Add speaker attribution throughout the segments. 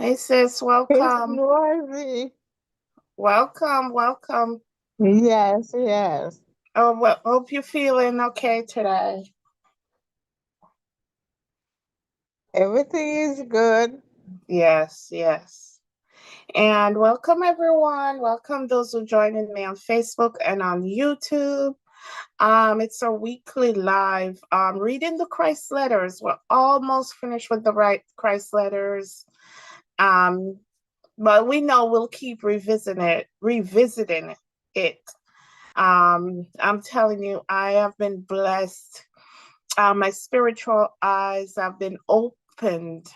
Speaker 1: Hey sis,
Speaker 2: It's
Speaker 1: welcome.
Speaker 2: noisy.
Speaker 1: Welcome.
Speaker 2: Yes, yes.
Speaker 1: Oh, well, hope you're feeling okay today.
Speaker 2: Everything is good.
Speaker 1: Yes. And welcome everyone. Welcome those who joining me on Facebook and on YouTube. It's a weekly live. Reading the Christ letters. We're almost finished with the right Christ letters. Um, but we know we'll keep revisiting it. I'm telling you, I have been blessed. My spiritual eyes have been opened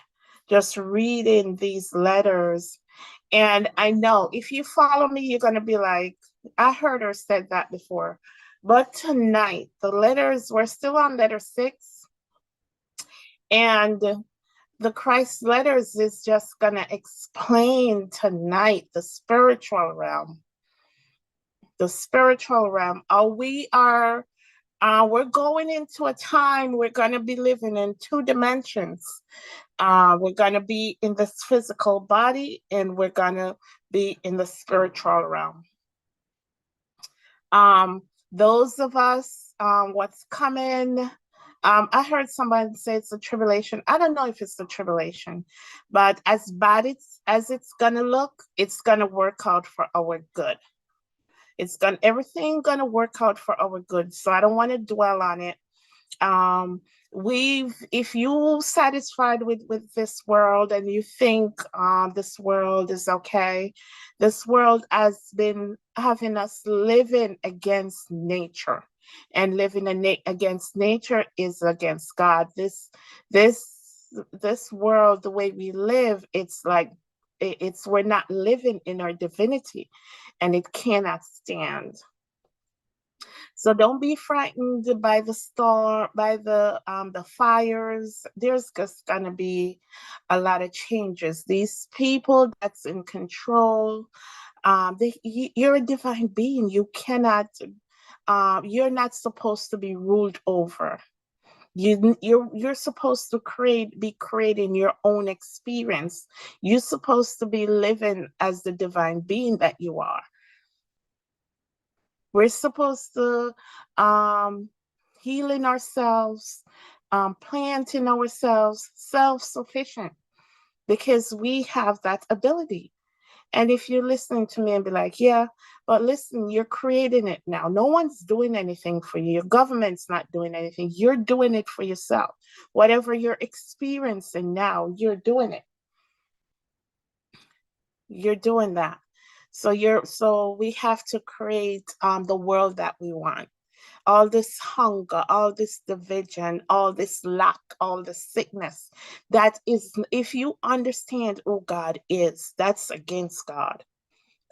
Speaker 1: just reading these letters. And I know if you follow me, you're going to be like, I heard her said that before. But tonight, the letters, we're still on letter 6. And the Christ letters is just going to explain tonight the spiritual realm. The spiritual realm. We're going into a time we're going to be living in 2 dimensions. We're going to be in this physical body and we're going to be in the spiritual realm. Those of us, what's coming, I heard somebody say it's a tribulation. I don't know if it's a tribulation, but as bad as it's going to look, it's going to work out for our good. Everything gonna work out for our good. So I don't want to dwell on it. If you satisfied with this world and you think this world is okay, this world has been having us living against nature, and living against nature is against God. This world, the way we live, it's like it's we're not living in our divinity, and it cannot stand. So don't be frightened by the storm, by the fires. There's just gonna be a lot of changes. These people that's in control, you're a divine being. You're not supposed to be ruled over. You're supposed to be creating your own experience. You're supposed to be living as the divine being that you are. We're supposed to healing ourselves, planting ourselves, self-sufficient, because we have that ability. And if you're listening to me and be like, yeah, but listen, you're creating it now. No one's doing anything for you. Your government's not doing anything. You're doing it for yourself. Whatever you're experiencing now, you're doing it. You're doing that. So we have to create the world that we want. All this hunger, all this division, all this lack, all the sickness. That is, if you understand who God is, that's against God.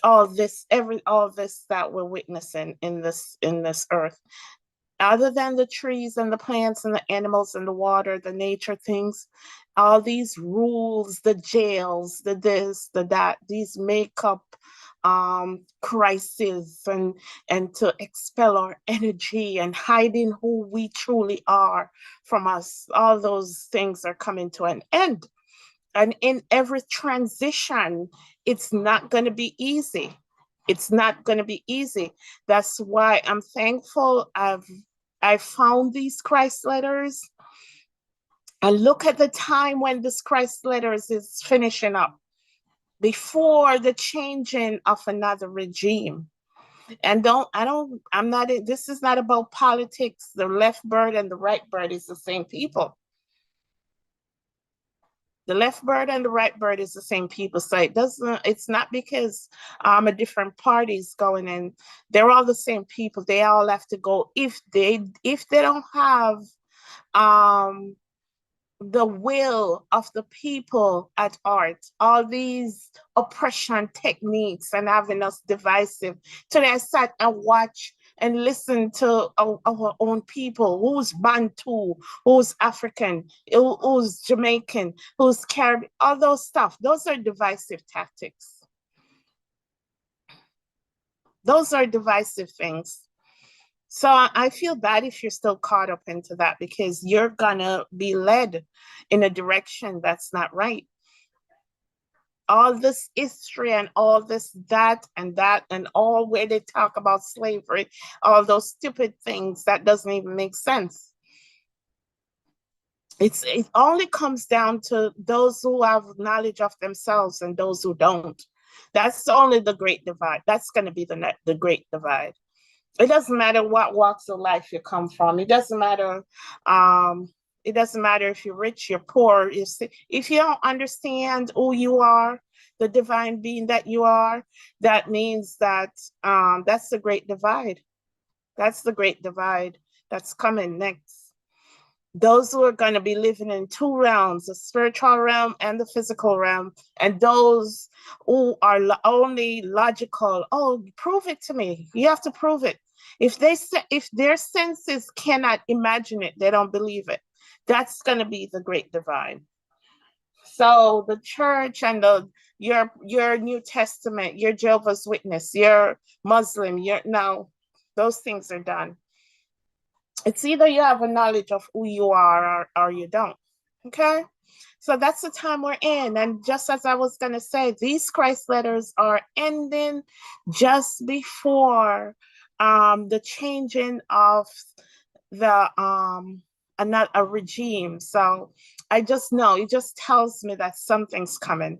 Speaker 1: All this that we're witnessing in this earth, other than the trees and the plants and the animals and the water, the nature things, all these rules, the jails, the this, the that, these makeup crises, and to expel our energy and hiding who we truly are from us. All those things are coming to an end. And in every transition, it's not going to be easy. It's not going to be easy. That's why I'm thankful I found these Christ letters. And look at the time when this Christ letters is finishing up, before the changing of another regime. And this is not about politics. The left bird and the right bird is the same people. The left bird and the right bird is the same people. So it's not because a different party's going in. They're all the same people. They all have to go. If they don't have um the will of the people at heart, all these oppression techniques and having us divisive. Today I sat and watched and listened to our own people, who's Bantu, who's African, who's Jamaican, who's Caribbean, all those stuff. Those are divisive tactics. Those are divisive things. So I feel bad if you're still caught up into that, because you're gonna be led in a direction that's not right. all this history and all this that and all where they talk about slavery, all those stupid things that doesn't even make sense. It only comes down to those who have knowledge of themselves and those who don't. That's only the great divide. That's going to be the great divide. It doesn't matter what walks of life you come from. It doesn't matter. Um, it doesn't matter if you're rich, you're poor. If you don't understand who you are, the divine being that you are, that means that that's the great divide. That's the great divide that's coming next. Those who are going to be living in two realms, the spiritual realm and the physical realm, and those who are only logical. Oh, prove it to me. You have to prove it. If their senses cannot imagine it, they don't believe it. That's going to be the great divide. So the church and your New Testament, your Jehovah's Witness, your Muslim, your no, those things are done. It's either you have a knowledge of who you are or you don't. Okay? So that's the time we're in. And just as I was going to say, these Christ letters are ending just before the changing of a regime. So I just know, it just tells me that something's coming.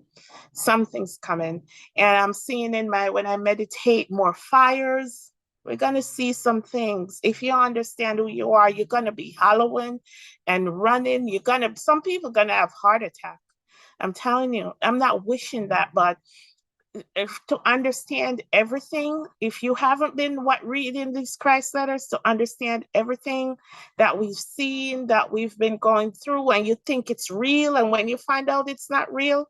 Speaker 1: Something's coming. And I'm seeing when I meditate, more fires. We're going to see some things. If you understand who you are, you're going to be hollowing and running. Some people are going to have heart attack. I'm telling you, I'm not wishing that, but if to understand everything, if you haven't been reading these Christ letters, to understand everything that we've seen, that we've been going through, and you think it's real, and when you find out it's not real,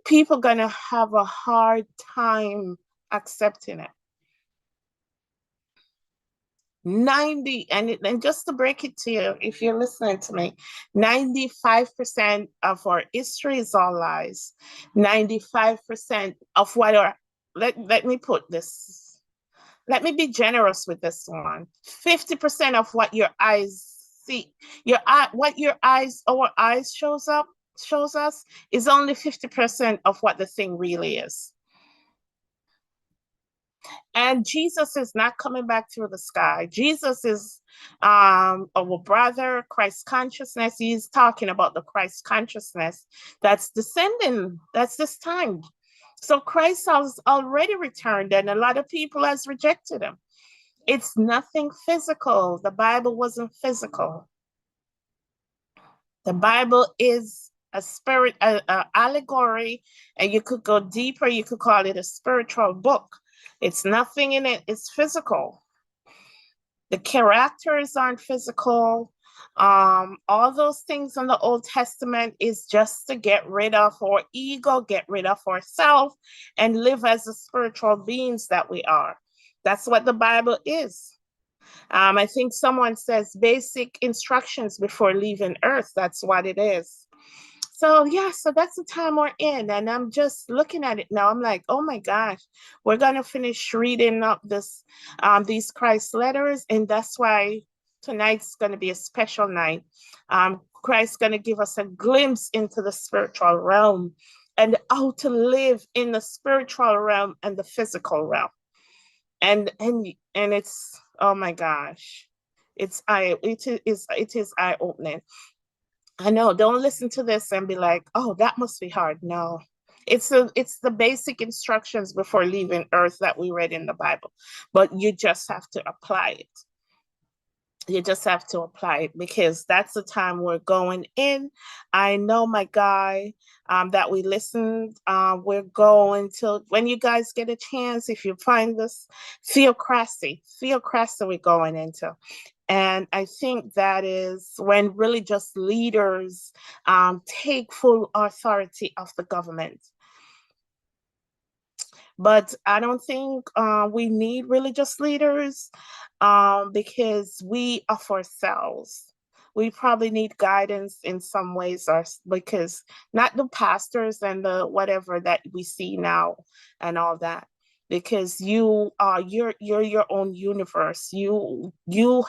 Speaker 1: people are going to have a hard time accepting it. 90, and just to break it to you, if you're listening to me, 95% of our history is all lies. 95% of what let me put this, let me be generous with this one. 50% of what your eyes see, our eyes shows us is only 50% of what the thing really is. And Jesus is not coming back through the sky. Jesus is our brother, Christ consciousness. He's talking about the Christ consciousness that's descending. That's this time. So Christ has already returned, and a lot of people has rejected him. It's nothing physical. The Bible wasn't physical. The Bible is a spirit, a allegory, and you could go deeper. You could call it a spiritual book. It's nothing in it. It's physical. The characters aren't physical. All those things in the Old Testament is just to get rid of our ego, get rid of ourselves, and live as the spiritual beings that we are. That's what the Bible is. I think someone says basic instructions before leaving Earth. That's what it is. So yeah, so that's the time we're in, and I'm just looking at it now. I'm like, oh my gosh, we're gonna finish reading up these Christ letters, and that's why tonight's gonna be a special night. Christ's gonna give us a glimpse into the spiritual realm and how to live in the spiritual realm and the physical realm, and it's, oh my gosh, it is eye opening. I know, don't listen to this and be like, oh, that must be hard. No, it's the basic instructions before leaving Earth that we read in the Bible, but you just have to apply it. You just have to apply it, because that's the time we're going in. I know my guy that we listened, we're going to, when you guys get a chance, if you find this, theocracy we're going into. And I think that is when religious leaders take full authority of the government. But I don't think we need religious leaders because we of ourselves, we probably need guidance in some ways, or because not the pastors and the whatever that we see now and all that. because you are you're your own universe. You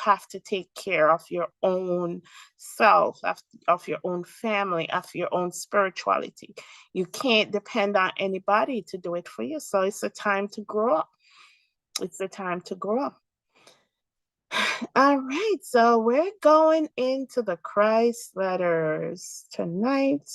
Speaker 1: have to take care of your own self, of your own family, of your own spirituality. You can't depend on anybody to do it for you. So it's a time to grow up. It's a time to grow up. All right, so we're going into the Christ letters tonight.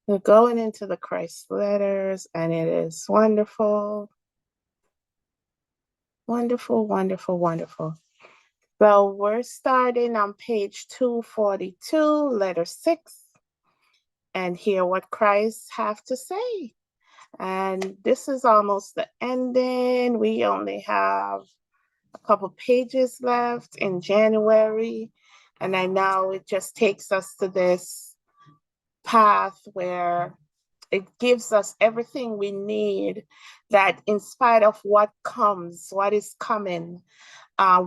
Speaker 1: We're going into the Christ letters, and it is wonderful. Wonderful, wonderful, wonderful. So we're starting on page 242, letter 6, and hear what Christ have to say. And this is almost the ending. We only have a couple pages left in January. And I know it just takes us to this path where it gives us everything we need, that in spite of what comes, what is coming,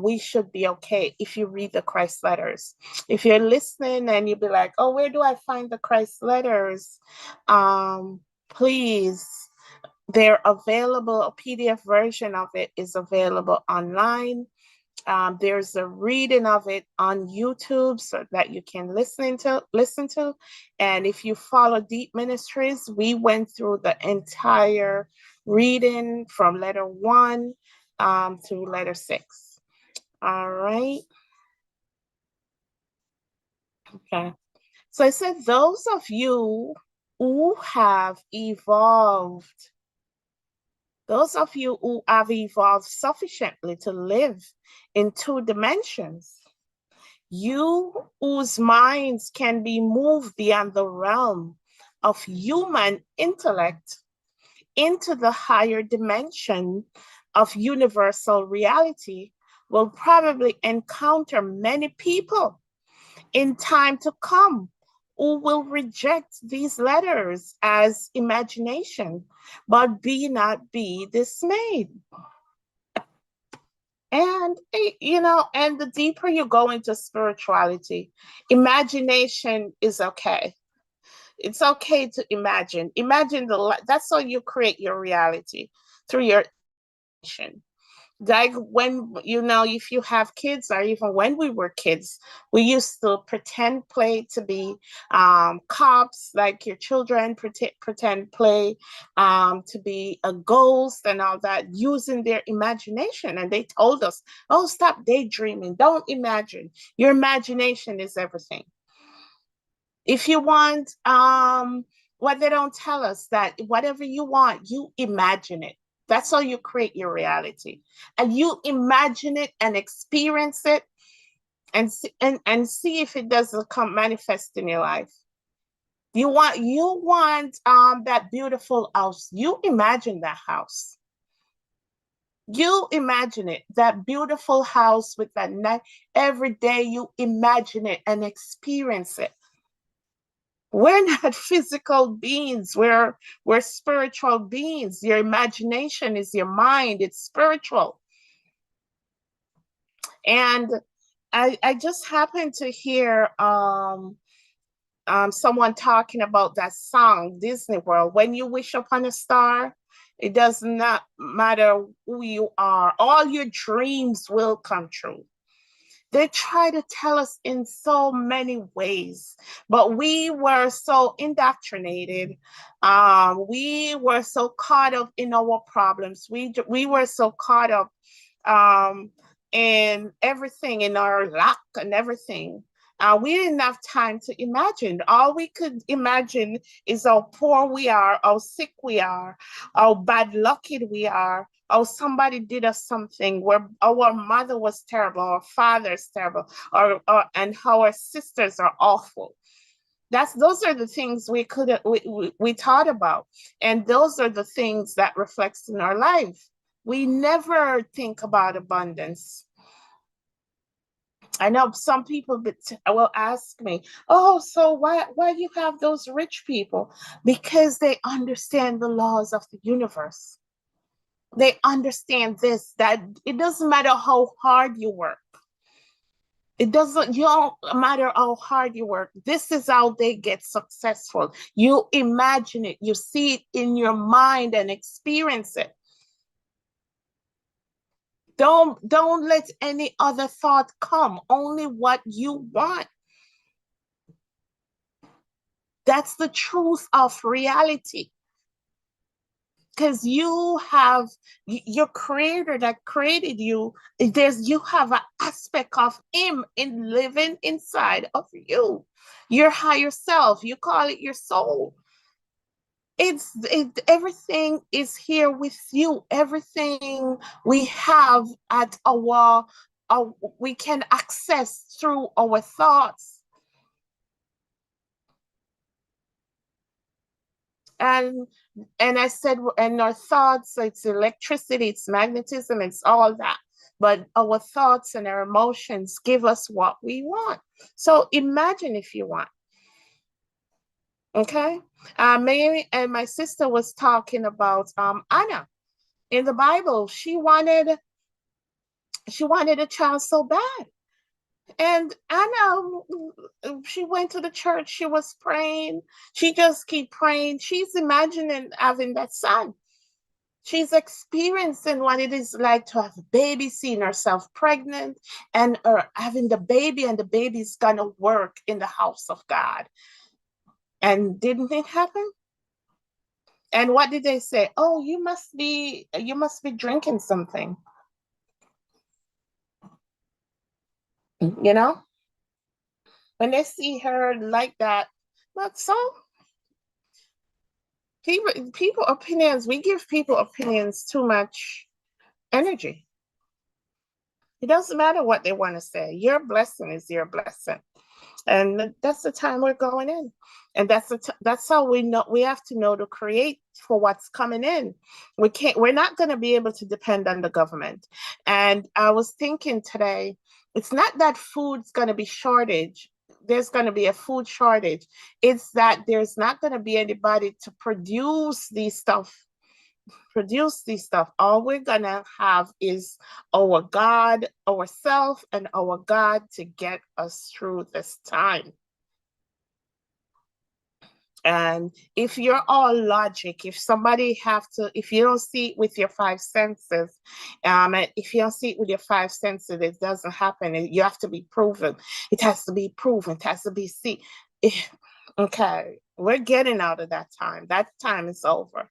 Speaker 1: we should be okay if you read the Christ letters. If you're listening and you'll be like, oh, where do I find the Christ letters? Please, they're available. A PDF version of it is available online. There's a reading of it on YouTube so that you can listen to. And if you follow Deep Ministries, we went through the entire reading from letter 1 to letter 6. All right. Okay. So I said, those of you who have evolved, those of you who have evolved sufficiently to live in 2 dimensions, you whose minds can be moved beyond the realm of human intellect into the higher dimension of universal reality, will probably encounter many people in time to come who will reject these letters as imagination, but be not be dismayed. And, and the deeper you go into spirituality, imagination is okay. It's okay to imagine. That's how you create your reality, through your imagination. Like when, if you have kids, or even when we were kids, we used to play to be cops, like your children pretend play to be a ghost and all that, using their imagination. And they told us, oh, stop daydreaming, don't imagine. Your imagination is everything. If you want, what they don't tell us, that whatever you want, you imagine it. That's how you create your reality. And you imagine it and experience it, and see if it doesn't come manifest in your life. You want that beautiful house. You imagine that house. You imagine it, that beautiful house with that night. Every day you imagine it and experience it. We're not physical beings. We're spiritual beings. Your imagination is your mind. It's spiritual. And I just happened to hear someone talking about that song, Disney World. When you wish upon a star, it does not matter who you are. All your dreams will come true. They try to tell us in so many ways, but we were so indoctrinated. We were so caught up in our problems. We were so caught up um, in everything, in our lack and everything. We didn't have time to imagine. All we could imagine is how poor we are, how sick we are, how bad lucky we are, oh, somebody did us something, where our mother was terrible, our father's terrible, and how our sisters are awful. Those are the things we thought about, and those are the things that reflects in our life. We never think about abundance. I know some people will ask me, oh, so why you have those rich people? Because they understand the laws of the universe. They understand this, that it doesn't matter how hard you work. It doesn't, you don't matter how hard you work. This is how they get successful. You imagine it, you see it in your mind and experience it. Don't let any other thought come, only what you want. That's the truth of reality. Because you have your creator that created you, you have an aspect of him in living inside of you, your higher self. You call it your soul. Everything is here with you. Everything we have at our we can access through our thoughts. And I said, and our thoughts, it's electricity, it's magnetism, it's all that. But our thoughts and our emotions give us what we want. So imagine if you want. Okay. Mary and my sister was talking about Anna in the Bible. She wanted a child so bad. And Anna, she went to the church, she was praying, she just keep praying. She's imagining having that son. She's experiencing what it is like to have a baby, seeing herself pregnant, and having the baby, and the baby's gonna work in the house of God. And didn't it happen? And what did they say? Oh, you must be drinking something, you know? When they see her like that, but so people opinions, we give people opinions too much energy. It doesn't matter what they want to say. Your blessing is your blessing. And that's the time we're going in. And that's how we know. We have to know to create for what's coming in. We're not going to be able to depend on the government. And I was thinking today, it's not that food's going to be shortage. There's going to be a food shortage. It's that there's not going to be anybody to produce these stuff. All we're gonna have is our God, ourself, and our God to get us through this time. And if you're all logic, if you don't see it with your five senses, and if you don't see it with your five senses, it doesn't happen. You have to be proven. It has to be proven. It has to be seen. Okay, we're getting out of that time. That time is over.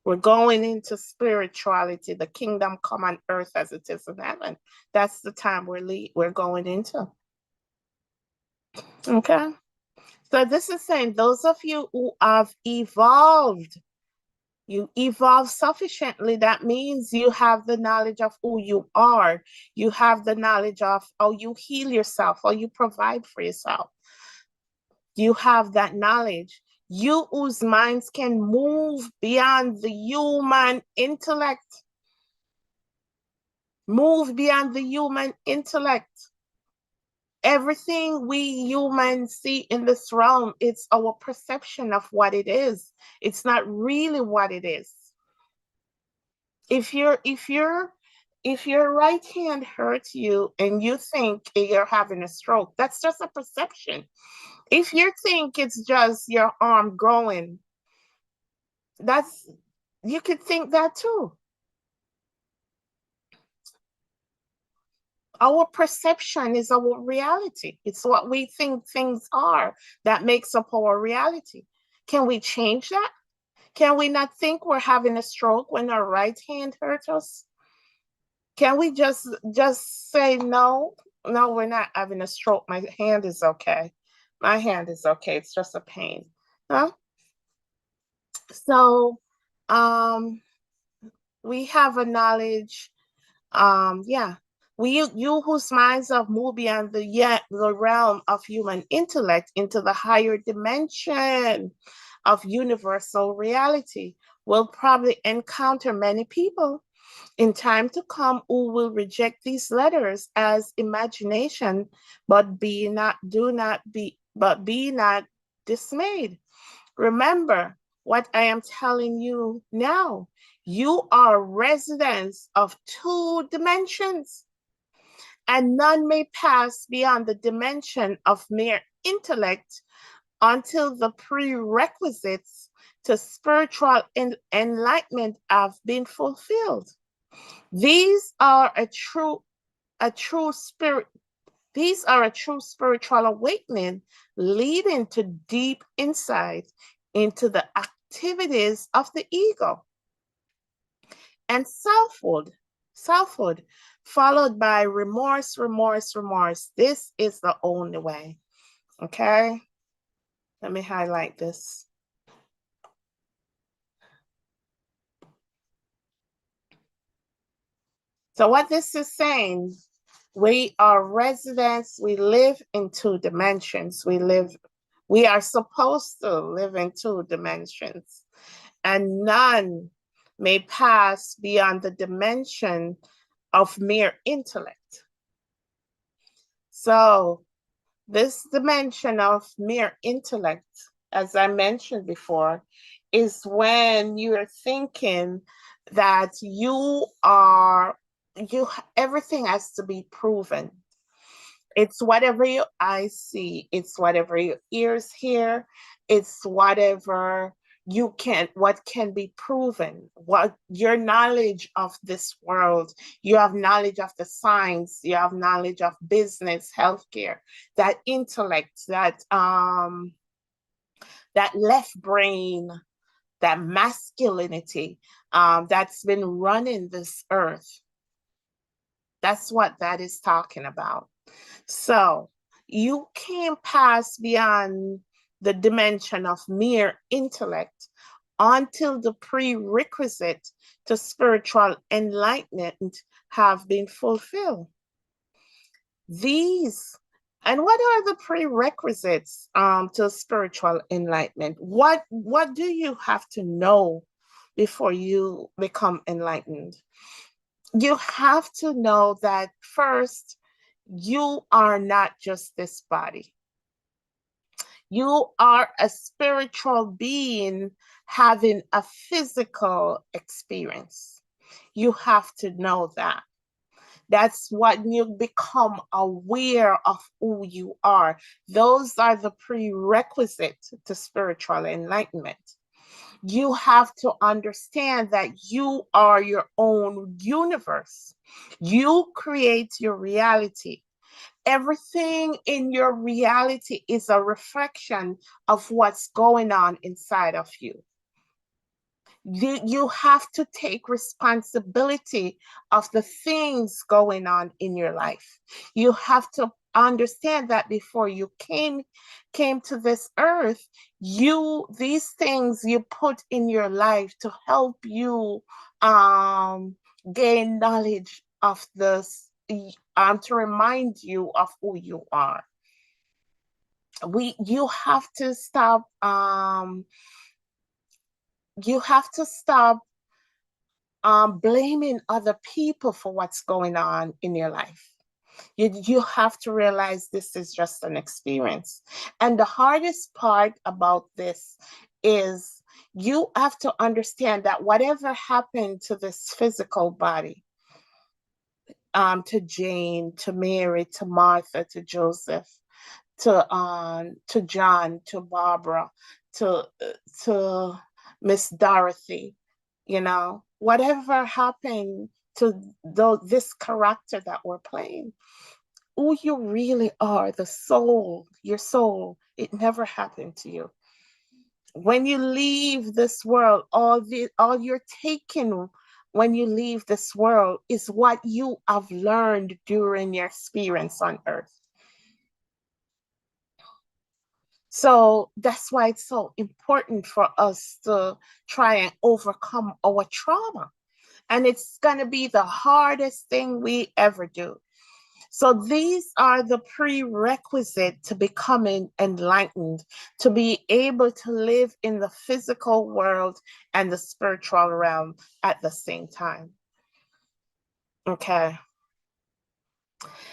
Speaker 1: We're going into spirituality, the kingdom come on earth as it is in heaven. That's the time we're going into. Okay. So this is saying those of you who have evolved, you evolve sufficiently. That means you have the knowledge of who you are. You have the knowledge of how you heal yourself, how you provide for yourself. You have that knowledge. You whose minds can move beyond the human intellect. Move beyond the human intellect. Everything we humans see in this realm, it's our perception of what it is. It's not really what it is. If your right hand hurts you and you think you're having a stroke, that's just a perception. If you think it's just your arm growing, you could think that too. Our perception is our reality. It's what we think things are that makes up our reality. Can we change that? Can we not think we're having a stroke when our right hand hurts us? Can we just say no? No, we're not having a stroke. My hand is okay. My hand is okay. It's just a pain. Huh? So we have a knowledge. Yeah. You whose minds have moved beyond the realm of human intellect into the higher dimension of universal reality will probably encounter many people in time to come who will reject these letters as imagination, but be not dismayed. Remember what I am telling you now. You are residents of two dimensions. and none may pass beyond the dimension of mere intellect until the prerequisites to spiritual enlightenment have been fulfilled. These are a true spirit. These are a true spiritual awakening, leading to deep insight into the activities of the ego and selfhood, followed by remorse, remorse, remorse. This is the only way. Okay, let me highlight this. So what this is saying, we are residents, we live in two dimensions. We are supposed to live in two dimensions, and none may pass beyond the dimension of mere intellect. So this dimension of mere intellect, as I mentioned before, is when you're thinking that everything has to be proven. It's whatever your eyes see, it's whatever your ears hear, it's whatever what can be proven, what your knowledge of this world, you have knowledge of the science, you have knowledge of business, healthcare, that intellect, that left brain, that masculinity that's been running this earth. That's what that is talking about. So you can't pass beyond the dimension of mere intellect until the prerequisite to spiritual enlightenment have been fulfilled. And what are the prerequisites to spiritual enlightenment? What do you have to know before you become enlightened? You have to know that first, you are not just this body. You are a spiritual being having a physical experience. You have to know that. That's what you become aware of who you are. Those are the prerequisites to spiritual enlightenment. You have to understand that you are your own universe. You create your reality. Everything in your reality is a reflection of what's going on inside of you. You have to take responsibility of the things going on in your life. You have to understand that before you came to this earth, these things you put in your life to help you gain knowledge of this, to remind you of who you are. You have to stop blaming other people for what's going on in your life. You have to realize this is just an experience. And the hardest part about this is you have to understand that whatever happened to this physical body, to Jane, to Mary, to Martha, to Joseph, to John, to Barbara, to Miss Dorothy, whatever happened to this character that we're playing, who you really are, the soul, your soul, it never happened to you. When you leave this world, all you're taking when you leave this world is what you have learned during your experience on earth. So that's why it's so important for us to try and overcome our trauma. And it's going to be the hardest thing we ever do. So these are the prerequisite to becoming enlightened, to be able to live in the physical world and the spiritual realm at the same time. Okay.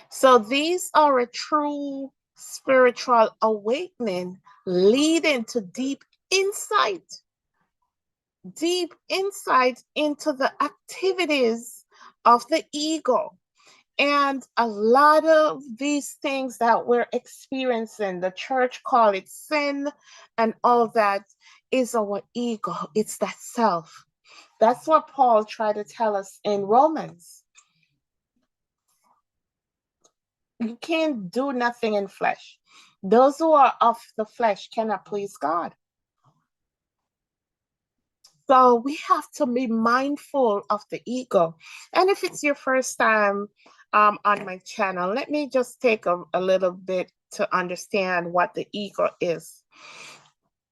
Speaker 1: So these are a true spiritual awakening leading to deep insight into the activities of the ego And a lot of these things that we're experiencing, the church call it sin and all that, is our ego. It's that self. That's what Paul tried to tell us in Romans. You can't do nothing in flesh. Those who are of the flesh cannot please God. So we have to be mindful of the ego. And if it's your first time on my channel, let me just take a little bit to understand what the ego is.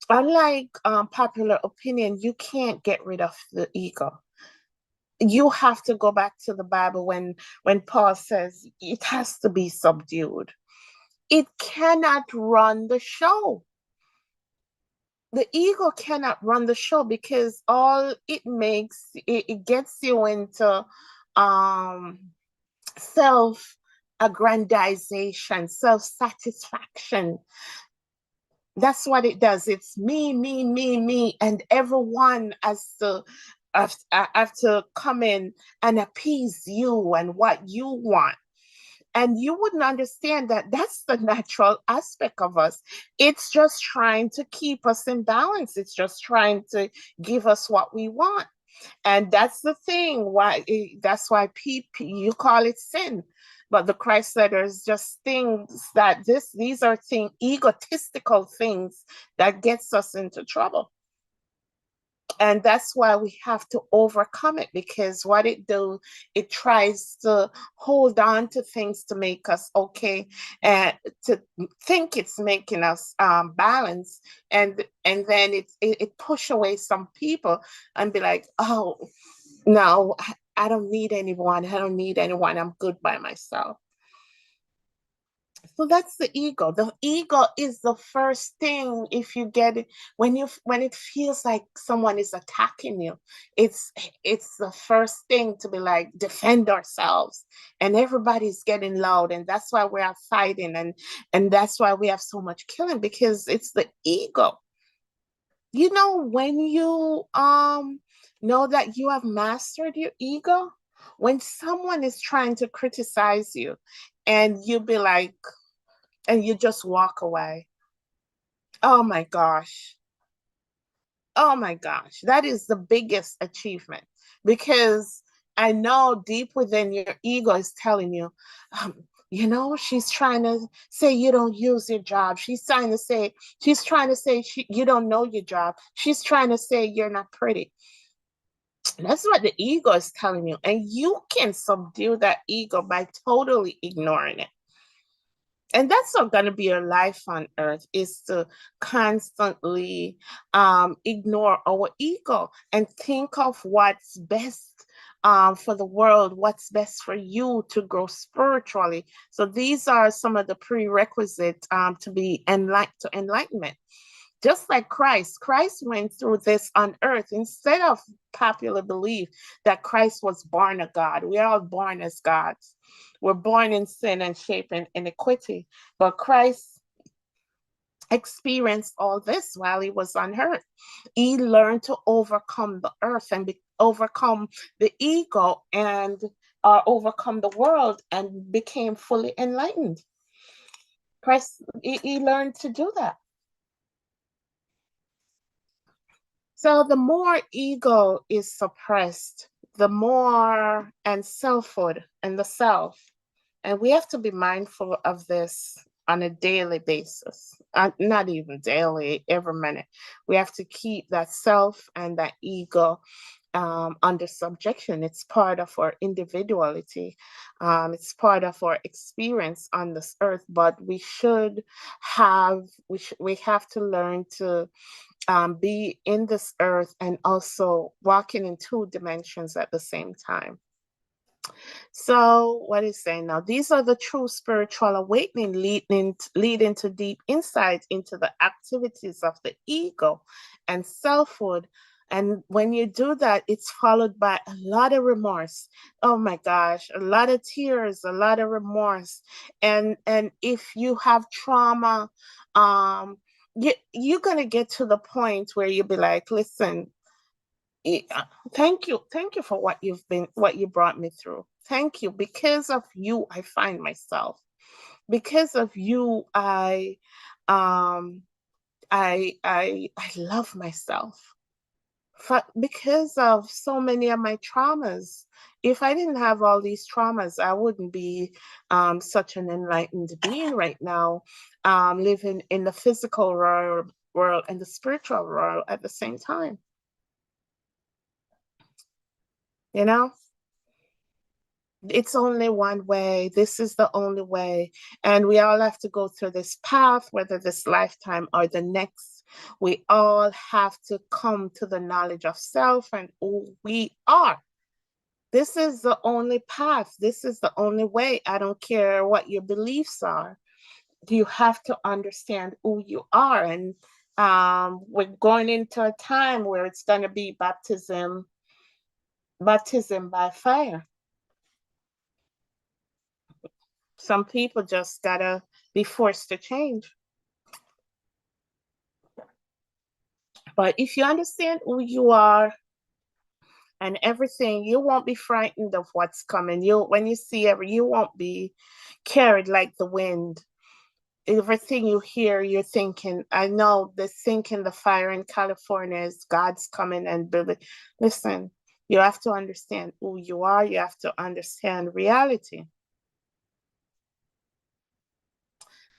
Speaker 1: Unlike popular opinion, you can't get rid of the ego. You have to go back to the Bible when Paul says it has to be subdued. It cannot run the show. The ego cannot run the show because all it makes it gets you into um self-aggrandization, self-satisfaction. That's what it does. It's me, me, me, me, and everyone has to have to come in and appease you and what you want. And you wouldn't understand that that's the natural aspect of us. It's just trying to keep us in balance. It's just trying to give us what we want. And that's the thing. That's why people, you call it sin. But the Christ letter is just things that these are egotistical things that gets us into trouble. And that's why we have to overcome it, because what it tries to hold on to things to make us okay, and to think it's making us balance, and then it push away some people and be like, oh no, I don't need anyone, I'm good by myself. So that's the ego. The ego is the first thing. If you get it, when it feels like someone is attacking you, it's it's the first thing to be like defend ourselves. And everybody's getting loud, and that's why we are fighting, and that's why we have so much killing, because it's the ego. You know, when you know that you have mastered your ego, when someone is trying to criticize you, and you be like, and you just walk away. Oh my gosh. Oh my gosh. That is the biggest achievement, because I know deep within your ego is telling you, she's trying to say you don't use your job. She's trying to say you don't know your job. She's trying to say you're not pretty. That's what the ego is telling you. And you can subdue that ego by totally ignoring it. And that's not going to be your life on earth, is to constantly ignore our ego and think of what's best for the world, what's best for you to grow spiritually. So these are some of the prerequisites to be enlightenment. Just like Christ went through this on earth. Instead of popular belief that Christ was born a God, we are all born as gods. We're born in sin and shaped in iniquity. But Christ experienced all this while he was on earth. He learned to overcome the earth and overcome the ego, and overcome the world, and became fully enlightened. Christ, he learned to do that. So the more ego is suppressed, the more, and selfhood and the self. And we have to be mindful of this on a daily basis, not even daily, every minute. We have to keep that self and that ego under subjection. It's part of our individuality. It's part of our experience on this earth. But we have to learn to be in this earth and also walking in two dimensions at the same time. So, what is saying now? These are the true spiritual awakening, leading to deep insight into the activities of the ego and selfhood. And when you do that, it's followed by a lot of remorse. Oh my gosh, a lot of tears, a lot of remorse. And if you have trauma, you're gonna get to the point where you'll be like, listen, thank you for what you brought me through. Thank you. Because of you, I find myself. Because of you, um I love myself. Because of so many of my traumas. If I didn't have all these traumas, I wouldn't be such an enlightened being right now, living in the physical world and the spiritual world at the same time. You know, it's only one way. This is the only way. And we all have to go through this path, whether this lifetime or the next. We all have to come to the knowledge of self and who we are. This is the only path. This is the only way. I don't care what your beliefs are. You have to understand who you are. And we're going into a time where it's going to be baptism by fire. Some people just gotta be forced to change. But if you understand who you are and everything, you won't be frightened of what's coming. When you see you won't be carried like the wind. Everything you hear, you're thinking, I know the sinking the fire in California is God's coming and building. Listen, you have to understand who you are. You have to understand reality.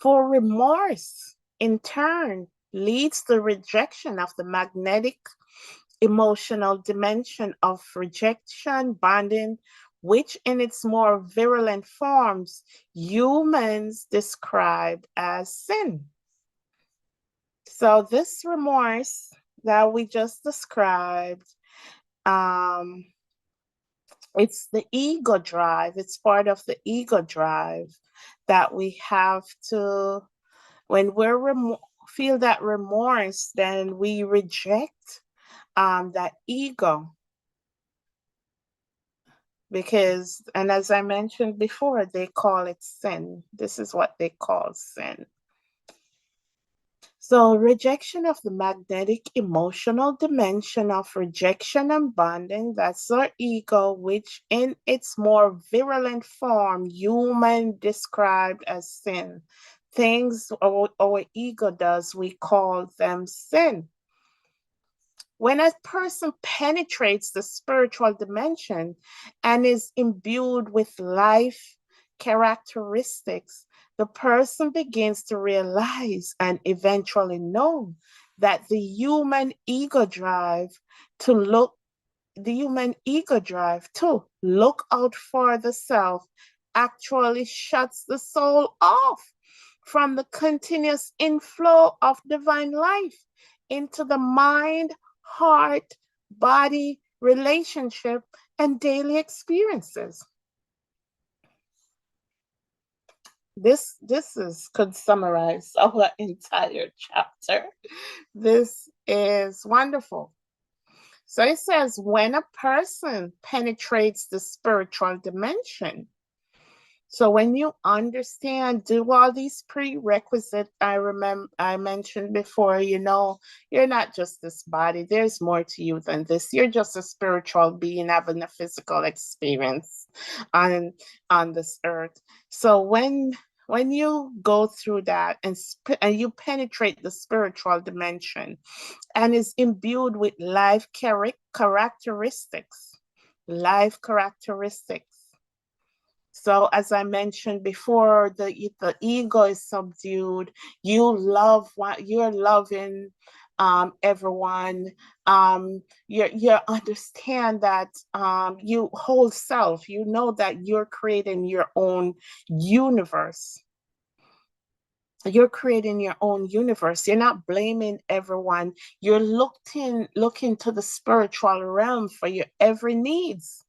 Speaker 1: For remorse, in turn, leads to rejection of the magnetic emotional dimension of rejection, bonding, which in its more virulent forms, humans describe as sin. So this remorse that we just described, it's the ego drive. It's part of the ego drive that we have to, when we feel that remorse, then we reject that ego. Because, and as I mentioned before, they call it sin. This is what they call sin. So, rejection of the magnetic emotional dimension of rejection and bonding, that's our ego, which in its more virulent form, human described as sin. Things our ego does, we call them sin. When a person penetrates the spiritual dimension and is imbued with life characteristics, the person begins to realize and eventually know that the human ego drive to look out for the self actually shuts the soul off from the continuous inflow of divine life into the mind, heart, body, relationship, and daily experiences. This could summarize our entire chapter. This is wonderful. So it says, when a person penetrates the spiritual dimension, so when you understand, do all these prerequisites I mentioned before, you're not just this body. There's more to you than this. You're just a spiritual being having a physical experience on this earth. So when you go through that and you penetrate the spiritual dimension and is imbued with life characteristics. So as I mentioned before, the ego is subdued. You're loving everyone. You understand that you whole self. You know that you're creating your own universe. You're creating your own universe. You're not blaming everyone. You're looking to the spiritual realm for your every needs.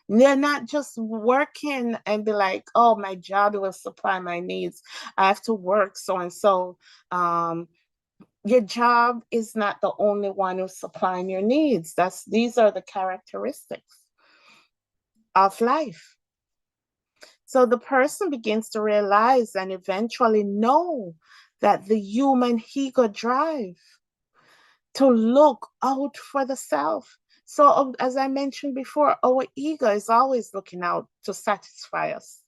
Speaker 1: They're not just working and be like, oh, my job will supply my needs. I have to work so and so. Your job is not the only one who's supplying your needs. These are the characteristics of life. So the person begins to realize and eventually know that the human ego drive to look out for the self, So, as I mentioned before, our ego is always looking out to satisfy us.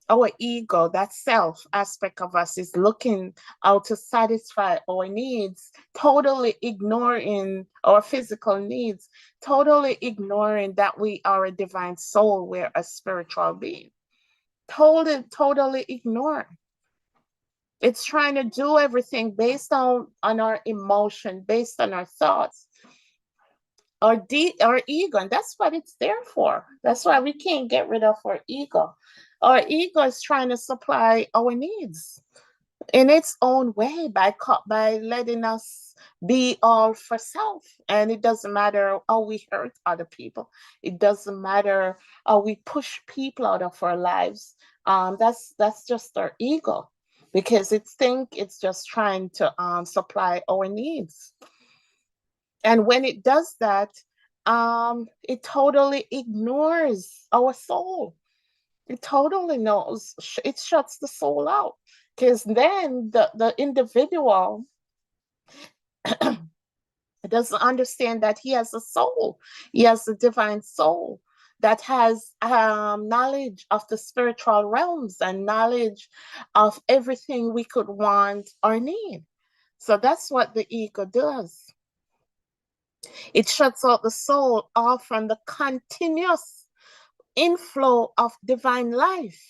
Speaker 1: Our ego, that self aspect of us, is looking out to satisfy our needs, totally ignoring our physical needs, totally ignoring that we are a divine soul, we're a spiritual being. Totally ignore. It's trying to do everything based on our emotion, based on our thoughts, our ego, and that's what it's there for. That's why we can't get rid of our ego. Our ego is trying to supply our needs in its own way by letting us be all for self. And it doesn't matter how we hurt other people. It doesn't matter how we push people out of our lives. That's just our ego, because it's just trying to supply our needs. And when it does that, it totally ignores our soul. It totally knows, it shuts the soul out. Because then the individual doesn't understand that he has a soul. He has a divine soul that has knowledge of the spiritual realms and knowledge of everything we could want or need. So that's what the ego does. It shuts out the soul off from the continuous inflow of divine life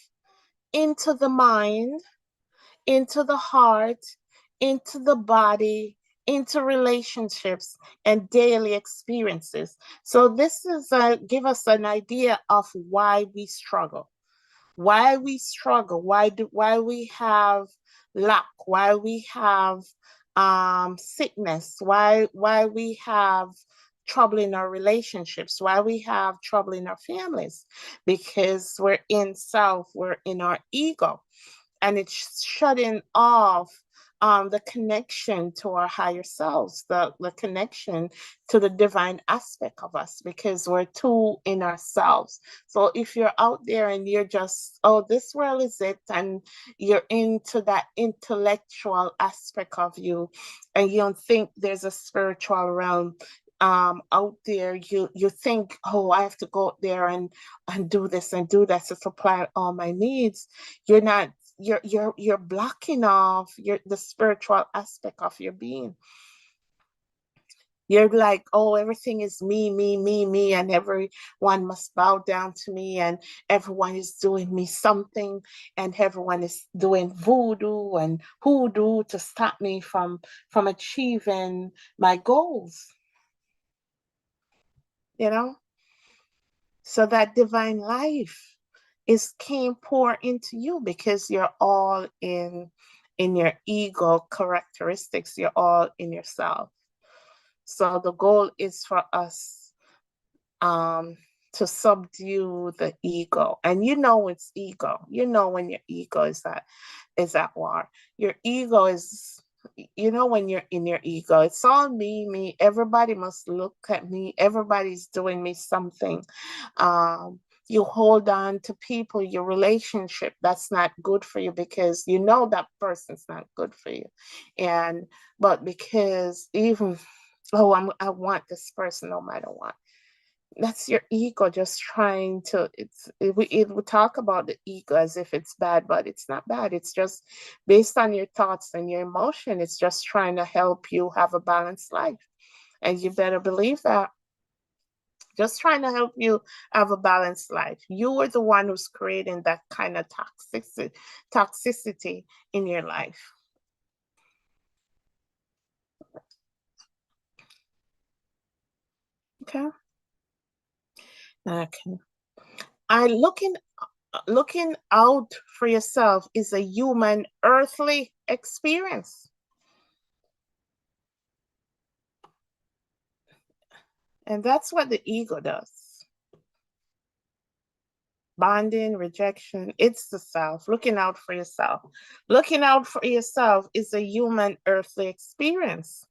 Speaker 1: into the mind, into the heart, into the body, into relationships and daily experiences. So this is give us an idea of why we struggle. Why we struggle, why we have lack, why we have sickness, why we have trouble in our relationships, why we have trouble in our families, because we're in self, we're in our ego, and it's shutting off the connection to our higher selves, the connection to the divine aspect of us, because we're too in ourselves. So if you're out there and you're just, oh, this world is it, and you're into that intellectual aspect of you, and you don't think there's a spiritual realm out there, you think, oh, I have to go out there and do this and do that to supply all my needs. You're not, you're blocking off the spiritual aspect of your being. You're like, oh, everything is me, and everyone must bow down to me, and everyone is doing me something, and everyone is doing voodoo and hoodoo to stop me from achieving my goals, you know? So that divine life can pour into you, because you're all in your ego characteristics. You're all in yourself. So the goal is for us to subdue the ego. And you know it's ego. You know when your ego is at war. Your ego is, you know, when you're in your ego, it's all me. Everybody must look at me. Everybody's doing me something. You hold on to people, your relationship that's not good for you, because you know that person's not good for you. But because even, oh, I want this person no matter what. That's your ego just trying to, it would talk about the ego as if it's bad, but it's not bad. It's just based on your thoughts and your emotion. It's just trying to help you have a balanced life. And you better believe that. Just trying to help you have a balanced life. You are the one who's creating that kind of toxicity in your life. Okay. Okay. I looking out for yourself is a human earthly experience. And that's what the ego does. Bonding, rejection, it's the self. Looking out for yourself. Looking out for yourself is a human earthly experience.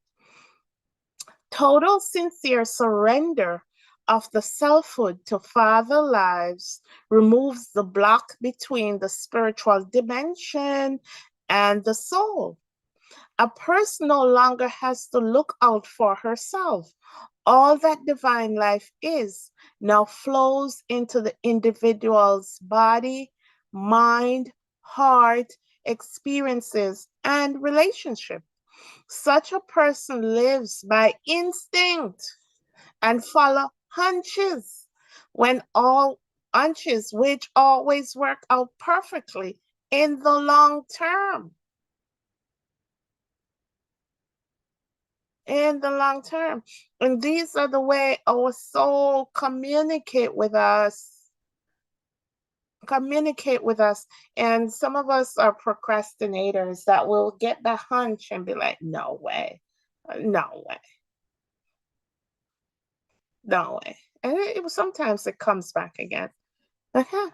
Speaker 1: Total sincere surrender of the selfhood to Father lives removes the block between the spiritual dimension and the soul. A person no longer has to look out for herself All that divine life is now flows into the individual's body, mind, heart, experiences, and relationship. Such a person lives by instinct and follow hunches when all hunches which always work out perfectly in the long term. In the long term. And these are the way our soul communicate with us. Communicate with us. And some of us are procrastinators that will get the hunch and be like, no way, no way, no way. And sometimes it comes back again. Okay.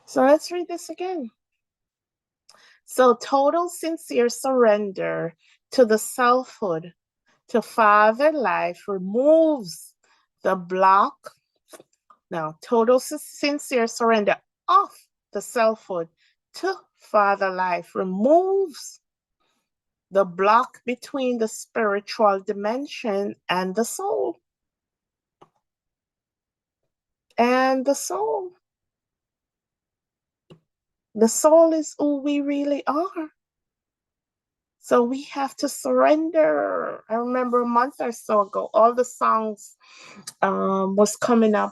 Speaker 1: So let's read this again. So total sincere surrender to the selfhood, to Father life removes the block. Now, total sincere surrender of the selfhood to Father life removes the block between the spiritual dimension and the soul. And the soul. The soul is who we really are. So we have to surrender. I remember a month or so ago, all the songs was coming up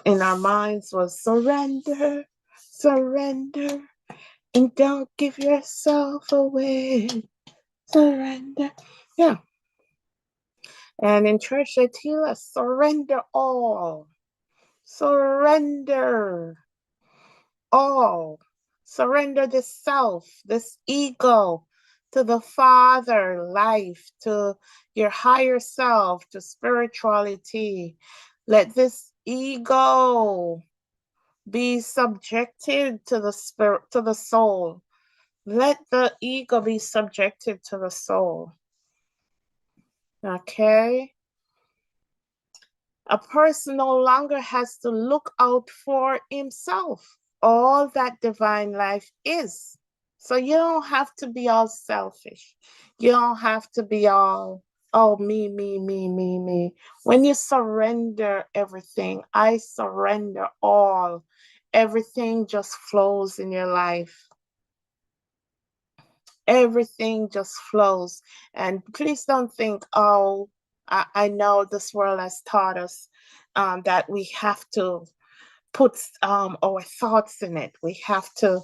Speaker 1: in our minds was surrender, surrender, and don't give yourself away. Surrender. Yeah. And in church, they tell us surrender all. Surrender all. Surrender this self, this ego to the Father life, to your higher self, to spirituality. Let this ego be subjected to the spirit, to the soul. Let the ego be subjected to the soul. Okay? A person no longer has to look out for himself. All that divine life is. So you don't have to be all selfish. You don't have to be all, oh, me, me, me, me, me. When you surrender everything, I surrender all. Everything just flows in your life. Everything just flows. And please don't think, oh, I know this world has taught us that we have to put our thoughts in it. We have to,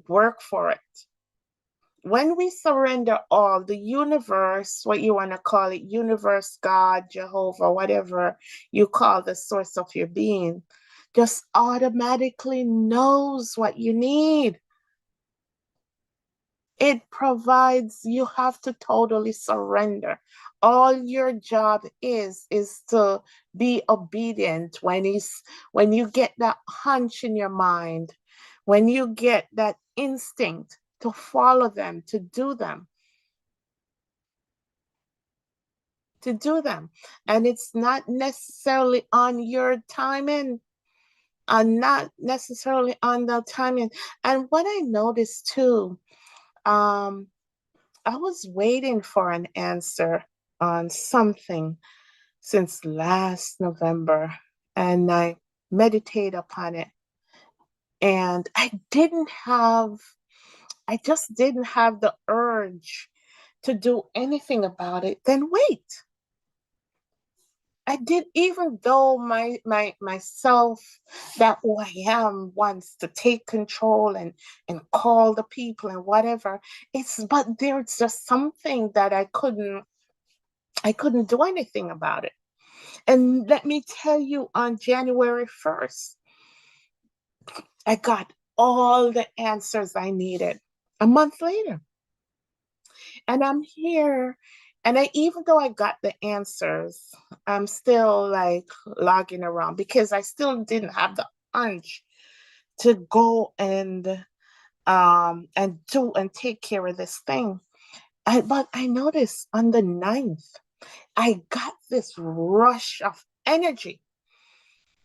Speaker 1: work for it. When we surrender all, the universe, what you want to call it, universe, God, Jehovah, whatever you call the source of your being, just automatically knows what you need. It provides, you have to totally surrender. All your job is to be obedient when you get that hunch in your mind, when you get that instinct to follow them, to do them. To do them. And it's not necessarily on your timing, not necessarily on the timing. And what I noticed too, I was waiting for an answer on something since last November, and I meditate upon it. And I just didn't have the urge to do anything about it. Then wait. I did, even though myself, that who I am, wants to take control and call the people and whatever. But there's just something that I couldn't do anything about it. And let me tell you, on January 1st, I got all the answers I needed a month later. And I'm here. And even though I got the answers, I'm still like logging around because I still didn't have the urge to go and do and take care of this thing. But I noticed on the 9th, I got this rush of energy.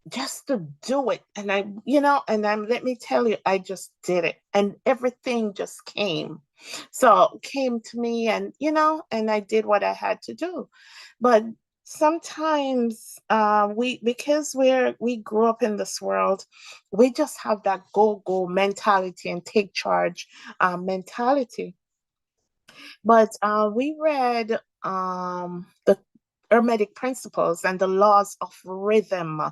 Speaker 1: just to do it. And let me tell you, I just did it and everything just came. So came to me and I did what I had to do. But sometimes because we grew up in this world, we just have that go mentality and take charge mentality. But we read the Hermetic principles and the laws of rhythm.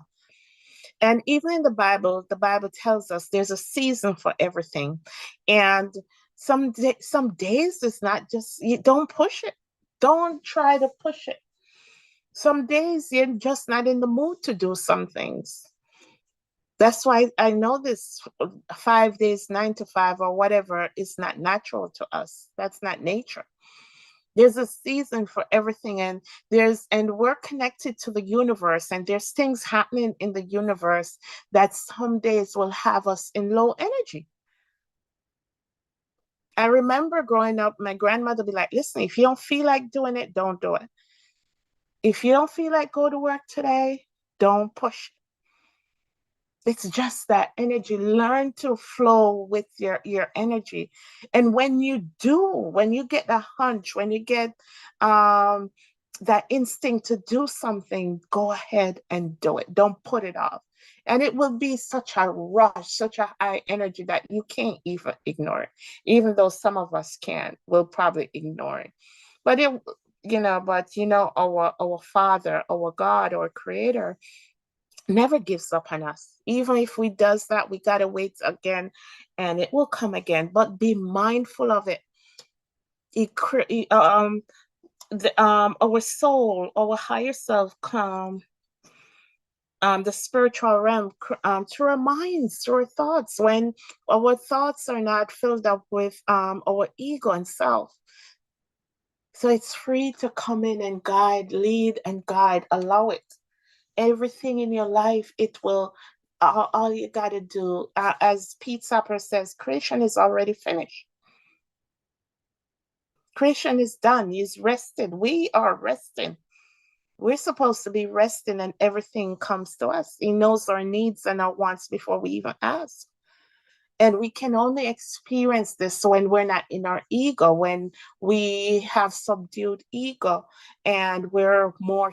Speaker 1: And even in the Bible tells us there's a season for everything. And some days it's not just, you don't push it. Don't try to push it. Some days you're just not in the mood to do some things. That's why I know this 5 days, 9 to 5 or whatever is not natural to us. That's not nature. There's a season for everything, and we're connected to the universe, and there's things happening in the universe that some days will have us in low energy. I remember growing up, my grandmother be like, listen, if you don't feel like doing it, don't do it. If you don't feel like go to work today, don't push. It's just that energy. Learn to flow with your energy. And when you get the hunch, when you get um that instinct to do something, go ahead and do it. Don't put it off. And it will be such a rush, such a high energy that you can't even ignore it. Even though some of us can, we'll probably ignore it. But our Father, our God, our Creator, never gives up on us. Even if we does that, we gotta wait again, and it will come again. But be mindful of it. Our soul, our higher self, come the spiritual realm through our minds, through our thoughts. When our thoughts are not filled up with our ego and self, so it's free to come in and guide, lead and guide. Allow it. Everything in your life, it will, all you got to do, as Pete Sapper says, creation is already finished. Creation is done. He's rested. We are resting. We're supposed to be resting, and everything comes to us. He knows our needs and our wants before we even ask. And we can only experience this when we're not in our ego, when we have subdued ego and we're more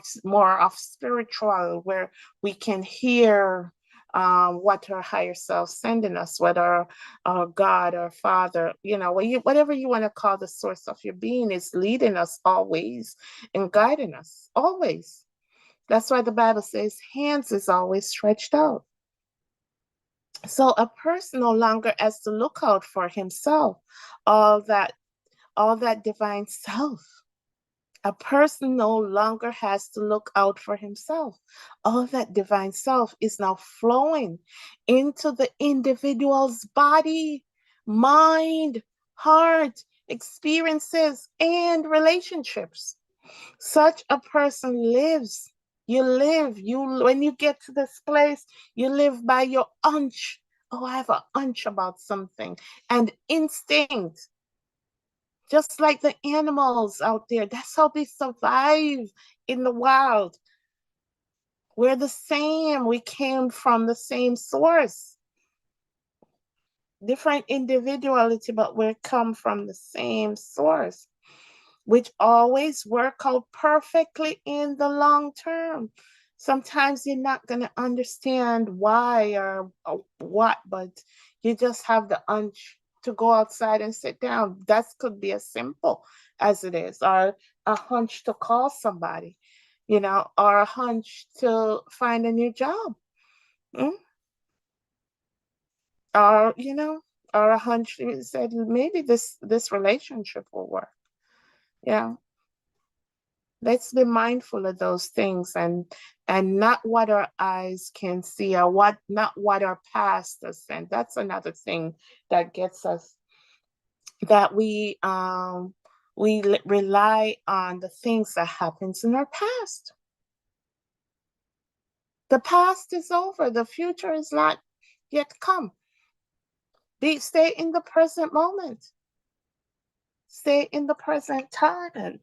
Speaker 1: of spiritual, where we can hear what our higher self sending us, whether our God or Father, whatever you want to call the source of your being, is leading us always and guiding us always. That's why the Bible says hands is always stretched out. So a person no longer has to look out for himself, all that, all that divine self. A person no longer has to look out for himself. All that divine self is now flowing into the individual's body, mind, heart, experiences, and relationships. Such a person lives. When you get to this place, you live by your hunch. Oh, I have a hunch about something. And instinct, just like the animals out there. That's how they survive in the wild. We're the same. We came from the same source. Different individuality, but we come from the same source, which always work out perfectly in the long term. Sometimes you're not going to understand why or what, but you just have the hunch to go outside and sit down. That could be as simple as it is, or a hunch to call somebody, or a hunch to find a new job. Mm? Or, or a hunch you said maybe this relationship will work. Yeah. Let's be mindful of those things, and not what our eyes can see, or not what our past has sent. That's another thing that gets us, that we rely on the things that happens in our past. The past is over. The future is not yet come. Stay in the present moment. Stay in the present time.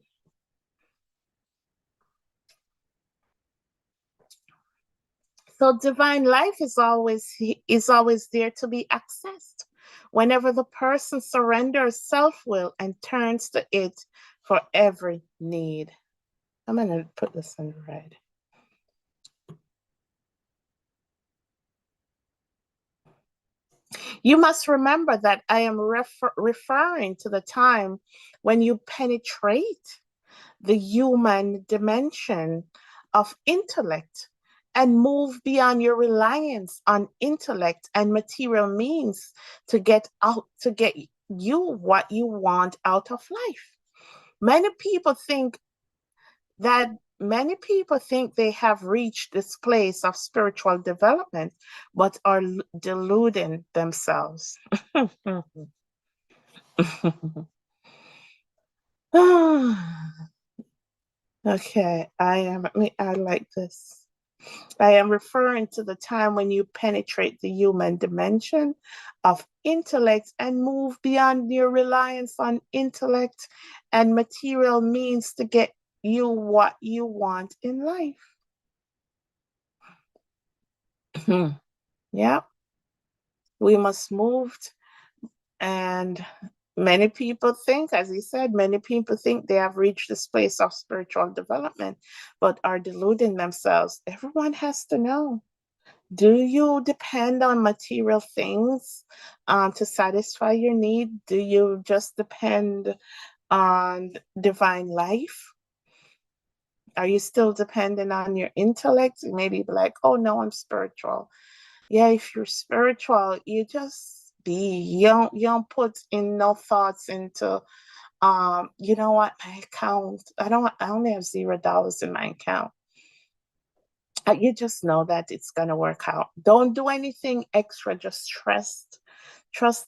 Speaker 1: So divine life is always there to be accessed whenever the person surrenders self-will and turns to it for every need. I'm going to put this in red. You must remember that I am referring to the time when you penetrate the human dimension of intellect and move beyond your reliance on intellect and material means to get you what you want out of life. Many people think that many people think they have reached this place of spiritual development, but are deluding themselves. Okay, I like this. I am referring to the time when you penetrate the human dimension of intellect and move beyond your reliance on intellect and material means to get you what you want in life. Yeah, we must move. And many people think, as he said, many people think they have reached this place of spiritual development, but are deluding themselves. Everyone has to know. Do you depend on material things to satisfy your need? Do you just depend on divine life? Are you still dependent on your intellect? Maybe be like, oh no, I'm spiritual. Yeah, if you're spiritual, you just be. You don't put in no thoughts into you know what, my account. I only have $0 in my account. You just know that it's going to work out. Don't do anything extra. Just trust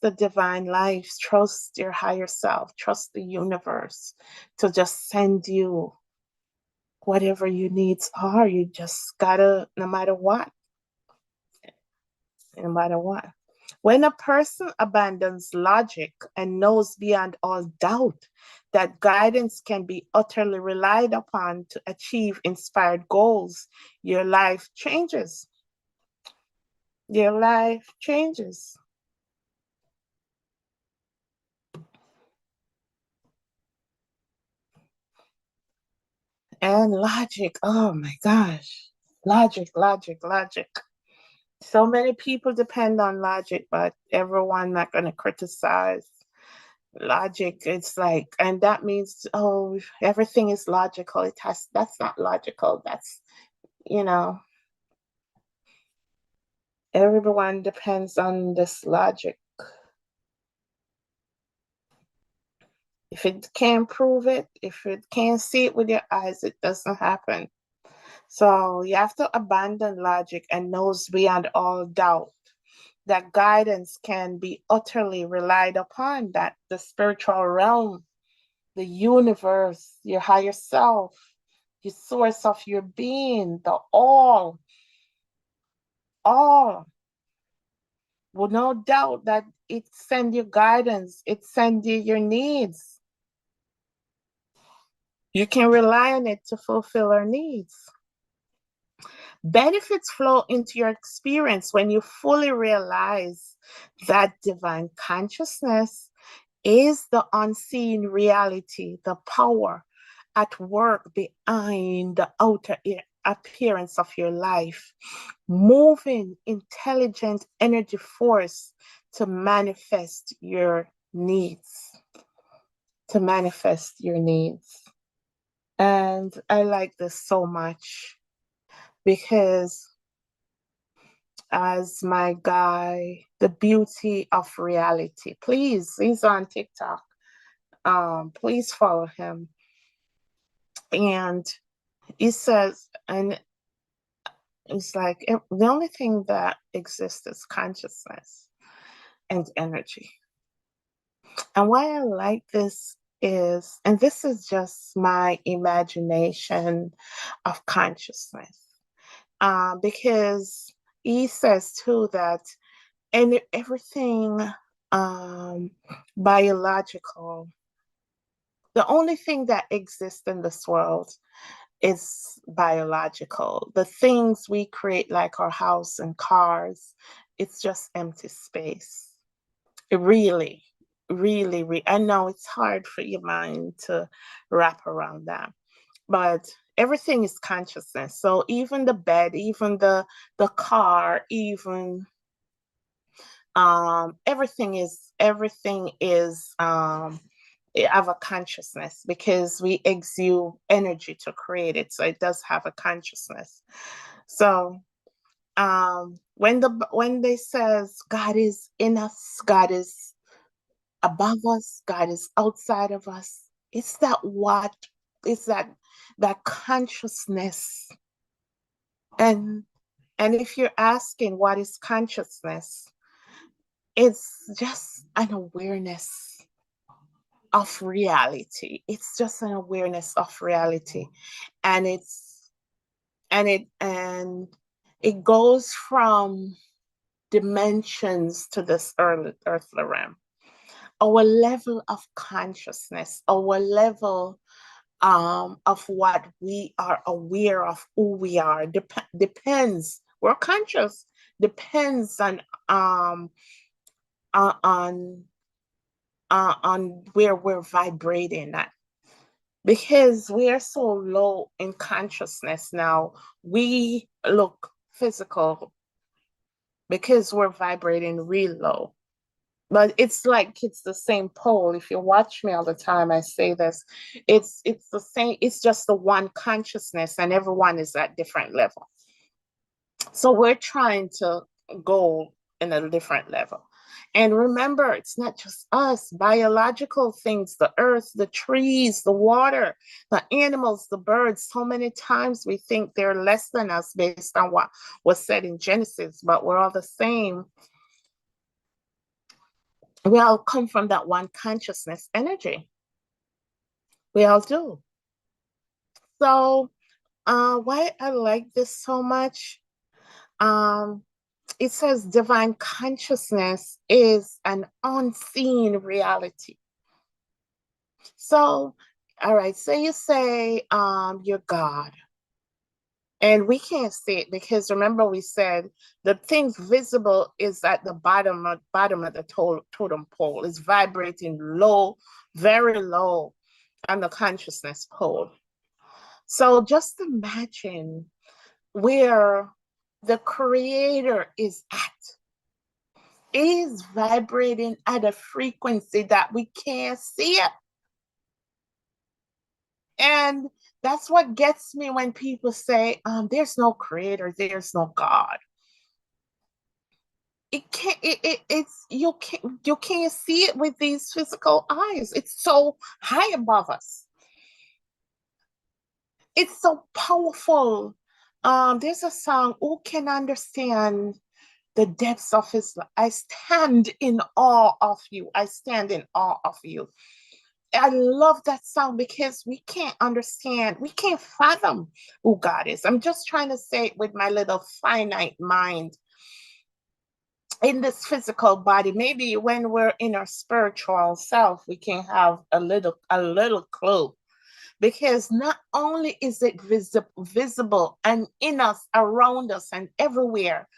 Speaker 1: the divine life, trust your higher self, trust the universe to just send you whatever your needs are. You just gotta, no matter what. When a person abandons logic and knows beyond all doubt that guidance can be utterly relied upon to achieve inspired goals, your life changes. Your life changes. And logic, oh my gosh. Logic. So many people depend on logic, but everyone not going to criticize logic. It's like, and that means, oh, everything is logical. That's not logical. That's, you know, everyone depends on this logic. If it can't prove it, if it can't see it with your eyes, it doesn't happen. So you have to abandon logic and knows beyond all doubt that guidance can be utterly relied upon, that the spiritual realm, the universe, your higher self, the source of your being, the all will no doubt that it send you guidance, it send you your needs. You can rely on it to fulfill our needs. Benefits flow into your experience when you fully realize that divine consciousness is the unseen reality, the power at work behind the outer appearance of your life, moving intelligent energy force to manifest your needs, to manifest your needs. And I like this so much because as my guy, the beauty of reality. Please, he's on TikTok. Please follow him. And he says, and it's like the only thing that exists is consciousness and energy. And why I like this is, and this is just my imagination of consciousness, because he says too that everything biological, the only thing that exists in this world is biological. The things we create, like our house and cars, it's just empty space. It really, I know it's hard for your mind to wrap around that, but everything is consciousness. So even the bed, even the car, even everything is have a consciousness, because we exude energy to create it, so it does have a consciousness. So when they says God is in us, God is above us, God is outside of us, it's that consciousness. And if you're asking what is consciousness, it's just an awareness of reality. It's just an awareness of reality. And it goes from dimensions to this earthly realm. Our level of consciousness, our level of what we are aware of, who we are, depends. We're conscious, depends on on where we're vibrating at. Because we are so low in consciousness now, we look physical because we're vibrating real low. But it's like it's the same pole. If you watch me all the time, I say this. It's the same. It's just the one consciousness, and everyone is at different level. So we're trying to go in a different level. And remember, it's not just us, biological things, the earth, the trees, the water, the animals, the birds. So many times we think they're less than us based on what was said in Genesis, but we're all the same. We all come from that one consciousness energy. We all do. So why I like this so much, um, it says divine consciousness is an unseen reality. So, all right, so you say you're God. And we can't see it because remember we said the thing visible is at the bottom of the totem pole. It's vibrating low, very low on the consciousness pole. So just imagine where the creator is at. Is vibrating at a frequency that we can't see it. And that's what gets me when people say, there's no creator, there's no God. You can't see it with these physical eyes. It's so high above us. It's so powerful. There's a song, who can understand the depths of his love? I stand in awe of you. I stand in awe of you. I love that song because we can't understand, we can't fathom who God is. I'm just trying to say it with my little finite mind in this physical body. Maybe when we're in our spiritual self, we can have a little clue. Because not only is it visible and in us, around us, and everywhere,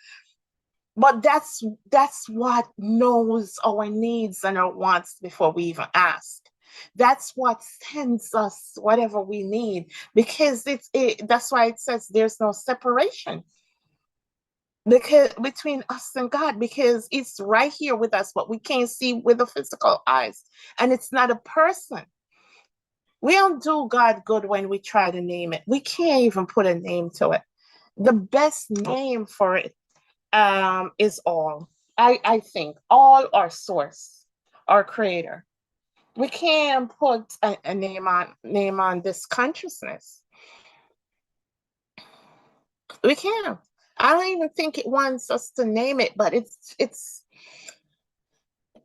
Speaker 1: but that's what knows our needs and our wants before we even ask. That's what sends us whatever we need, because that's why it says there's no separation because between us and God, because it's right here with us, but we can't see with the physical eyes. And it's not a person. We don't do God good when we try to name it. We can't even put a name to it. The best name for it is all. I think all, our source, our creator. We can't put a name on this consciousness. We can't. I don't even think it wants us to name it, but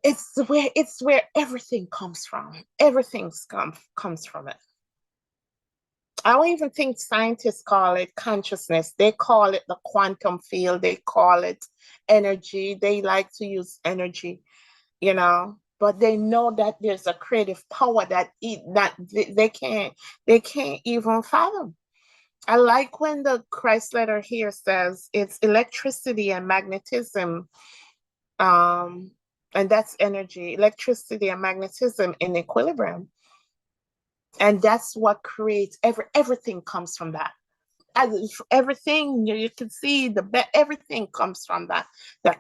Speaker 1: it's where everything comes from. Comes from it. I don't even think scientists call it consciousness. They call it the quantum field. They call it energy. They like to use energy, but they know that there's a creative power that they can't even fathom. I like when the Christ letter here says it's electricity and magnetism. Um, and that's energy, electricity and magnetism in equilibrium. And that's what creates everything comes from that. As everything you can see, everything comes from that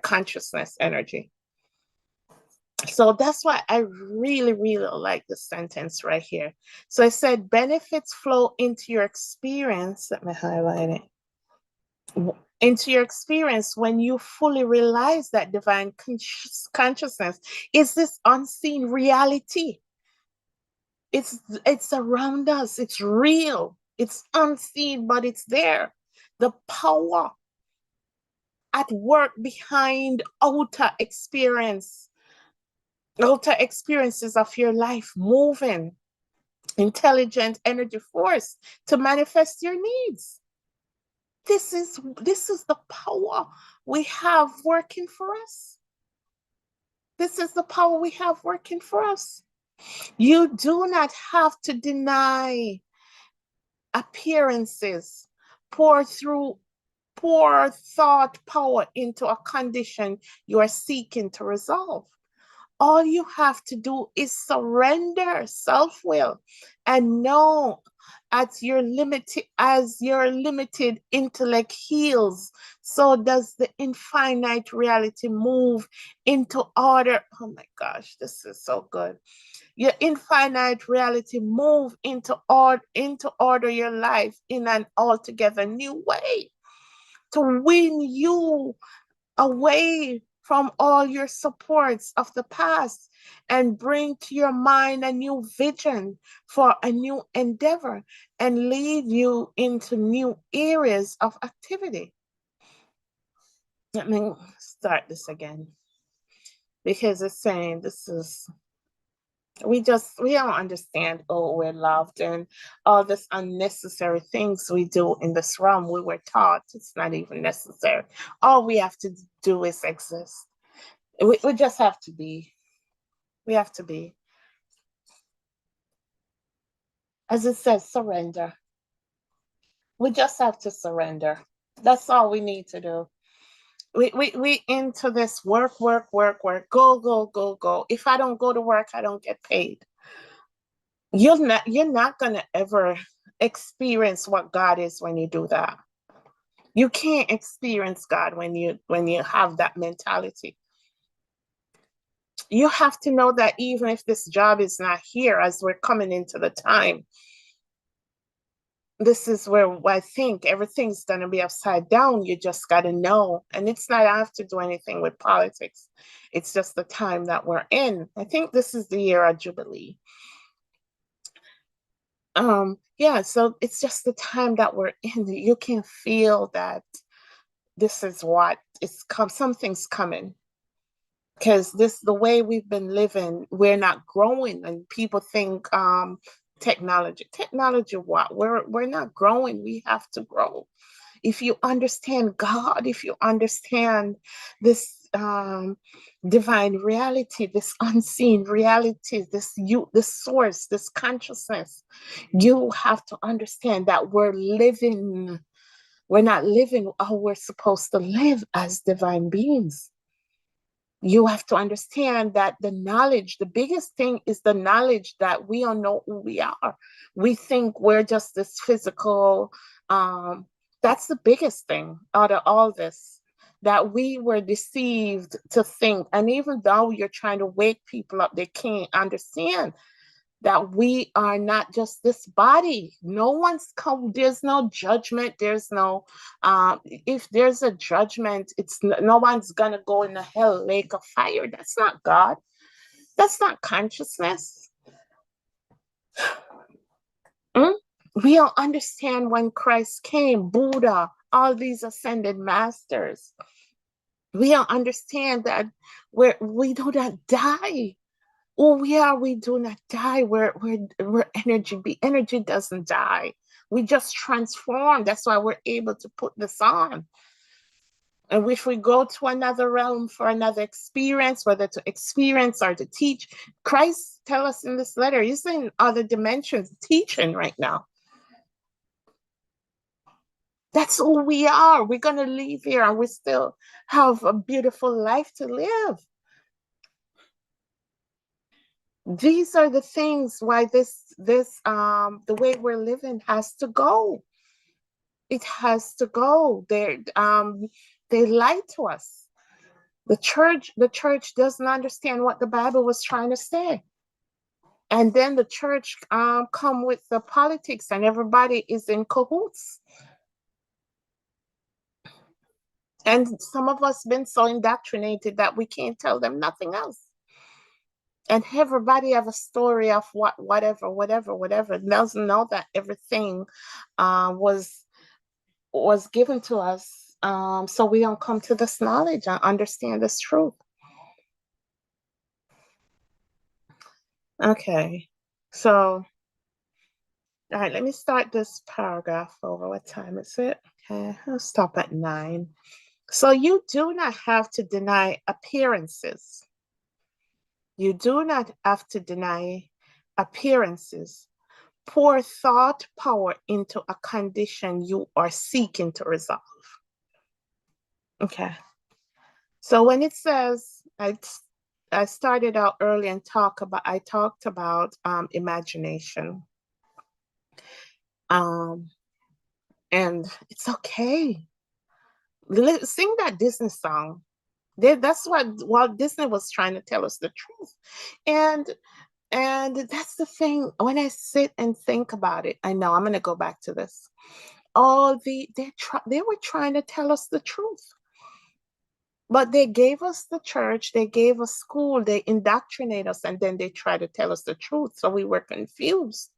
Speaker 1: consciousness energy. So that's why I really, really like the sentence right here. So I said benefits flow into your experience. Let me highlight it. Into your experience when you fully realize that divine consciousness is this unseen reality. It's around us. It's real. It's unseen, but it's there. The power at work behind outer experiences of your life moving intelligent energy force to manifest your needs. This is the power we have working for us. This is the power we have working for us. You do not have to deny appearances, pour through pour thought power into a condition you are seeking to resolve. All you have to do is surrender self-will and know as your limited intellect heals, so does the infinite reality move into order. Oh my gosh, this is so good. Your infinite reality move into order your life in an altogether new way to win you away from all your supports of the past and bring to your mind a new vision for a new endeavor and lead you into new areas of activity. Let me start this again because it's saying we don't understand, oh, we're loved and all this unnecessary things we do in this realm. We were taught it's not even necessary. All we have to do is exist. We just have to be. We have to be. As it says, surrender. We just have to surrender. That's all we need to do. We into this work, work, work, work, go, go, go, go. If I don't go to work, I don't get paid. You're not gonna ever experience what God is when you do that. You can't experience God when you have that mentality. You have to know that even if this job is not here, as we're coming into the time, this is where I think everything's going to be upside down. You just got to know. And it's not, I have to do anything with politics. It's just the time that we're in. I think this is the year of Jubilee. Yeah, so it's just the time that we're in. You can feel that this is what it's come, something's coming. Because the way we've been living, we're not growing, and people think technology what? We're not growing. We have to grow. If you understand God, if you understand this divine reality, this unseen reality, this source, this consciousness, you have to understand that we're not living how we're supposed to live as divine beings. You have to understand that the biggest thing is the knowledge that we don't know who we are. We think we're just this physical. That's the biggest thing out of all this, that we were deceived to think. And even though you're trying to wake people up, they can't understand that we are not just this body. There's no judgment. There's no, if there's a judgment, no one's gonna go in the hell lake of fire. That's not God. That's not consciousness. Mm? We don't understand when Christ came, Buddha, all these ascended masters. We don't understand that we do not die. Oh, yeah, we do not die. We're energy. Energy doesn't die. We just transform. That's why we're able to put this on. And if we go to another realm for another experience, whether to experience or to teach, Christ tell us in this letter, he's in other dimensions teaching right now. That's who we are. We're going to leave here and we still have a beautiful life to live. These are the things why the way we're living has to go. It has to go. They lied to us. The church doesn't understand what the Bible was trying to say. And then the church come with the politics and everybody is in cahoots. And some of us been so indoctrinated that we can't tell them nothing else. And everybody have a story of whatever. Doesn't know that everything was given to us, so we don't come to this knowledge and understand this truth. Okay, so all right, let me start this paragraph over. What time is it? Okay, I'll stop at 9. So you do not have to deny appearances. You do not have to deny appearances. Pour thought power into a condition you are seeking to resolve. Okay. So when it says, I started out early and I talked about imagination. Um, and it's okay. Sing that Disney song. That's what Walt Disney was trying to tell us the truth. And and that's the thing. When I sit and think about it, I know I'm gonna go back to this. They were trying to tell us the truth. But they gave us the church, they gave us school, they indoctrinate us, and then they try to tell us the truth. So we were confused.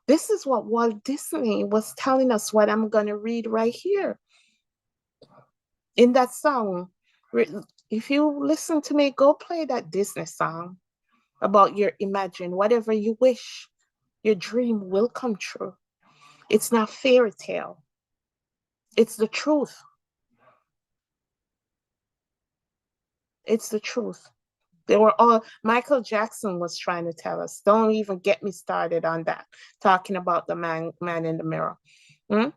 Speaker 1: This is what Walt Disney was telling us, what I'm going to read right here in that song. If you listen to me, go play that Disney song about your imagine, whatever you wish, your dream will come true. It's not fairy tale, it's the truth. It's the truth. They were all, Michael Jackson was trying to tell us. Don't even get me started on that, talking about the man in the mirror. Hmm?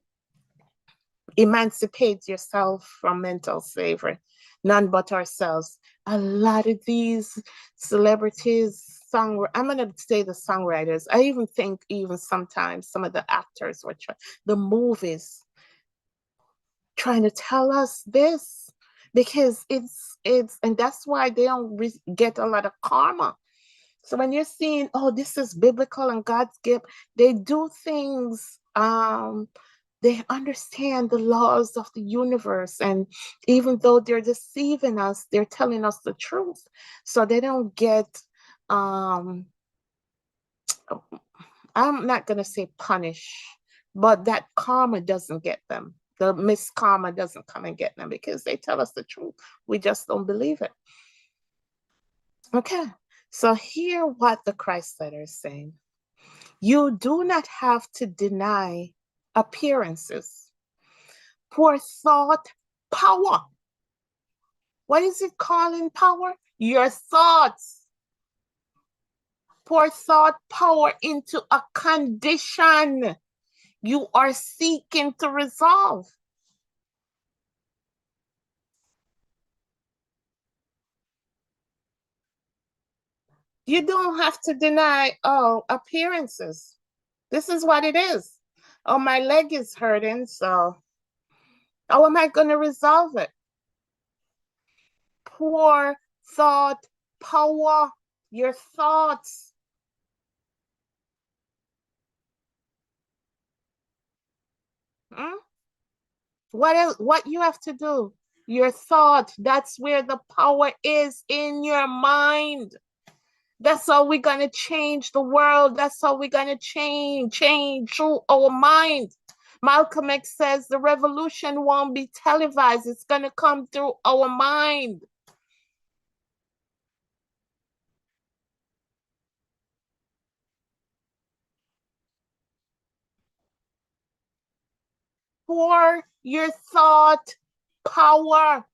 Speaker 1: Emancipate yourself from mental slavery, none but ourselves. A lot of these celebrities, I'm going to say the songwriters. I even think even sometimes some of the actors were the movies trying to tell us this, because and that's why they don't get a lot of karma. So when you're seeing, oh, this is biblical and God's gift, they do things, they understand the laws of the universe. And even though they're deceiving us, they're telling us the truth. So they don't get, I'm not going to say punish, but that karma doesn't get them. The miss karma doesn't come and get them because they tell us the truth. We just don't believe it. Okay. So hear what the Christ letter is saying. You do not have to deny appearances. For thought power. What is it calling power? Your thoughts. Pour thought power into a condition you are seeking to resolve. You don't have to deny, oh, appearances. This is what it is. Oh, my leg is hurting, so how am I going to resolve it? Pour thought power, your thoughts. Hmm? What else, what you have to do? Your thought, that's where the power is, in your mind. That's how we're going to change the world. That's how we're going to change through our mind. Malcolm X says the revolution won't be televised. It's going to come through our mind. Pour your thought power.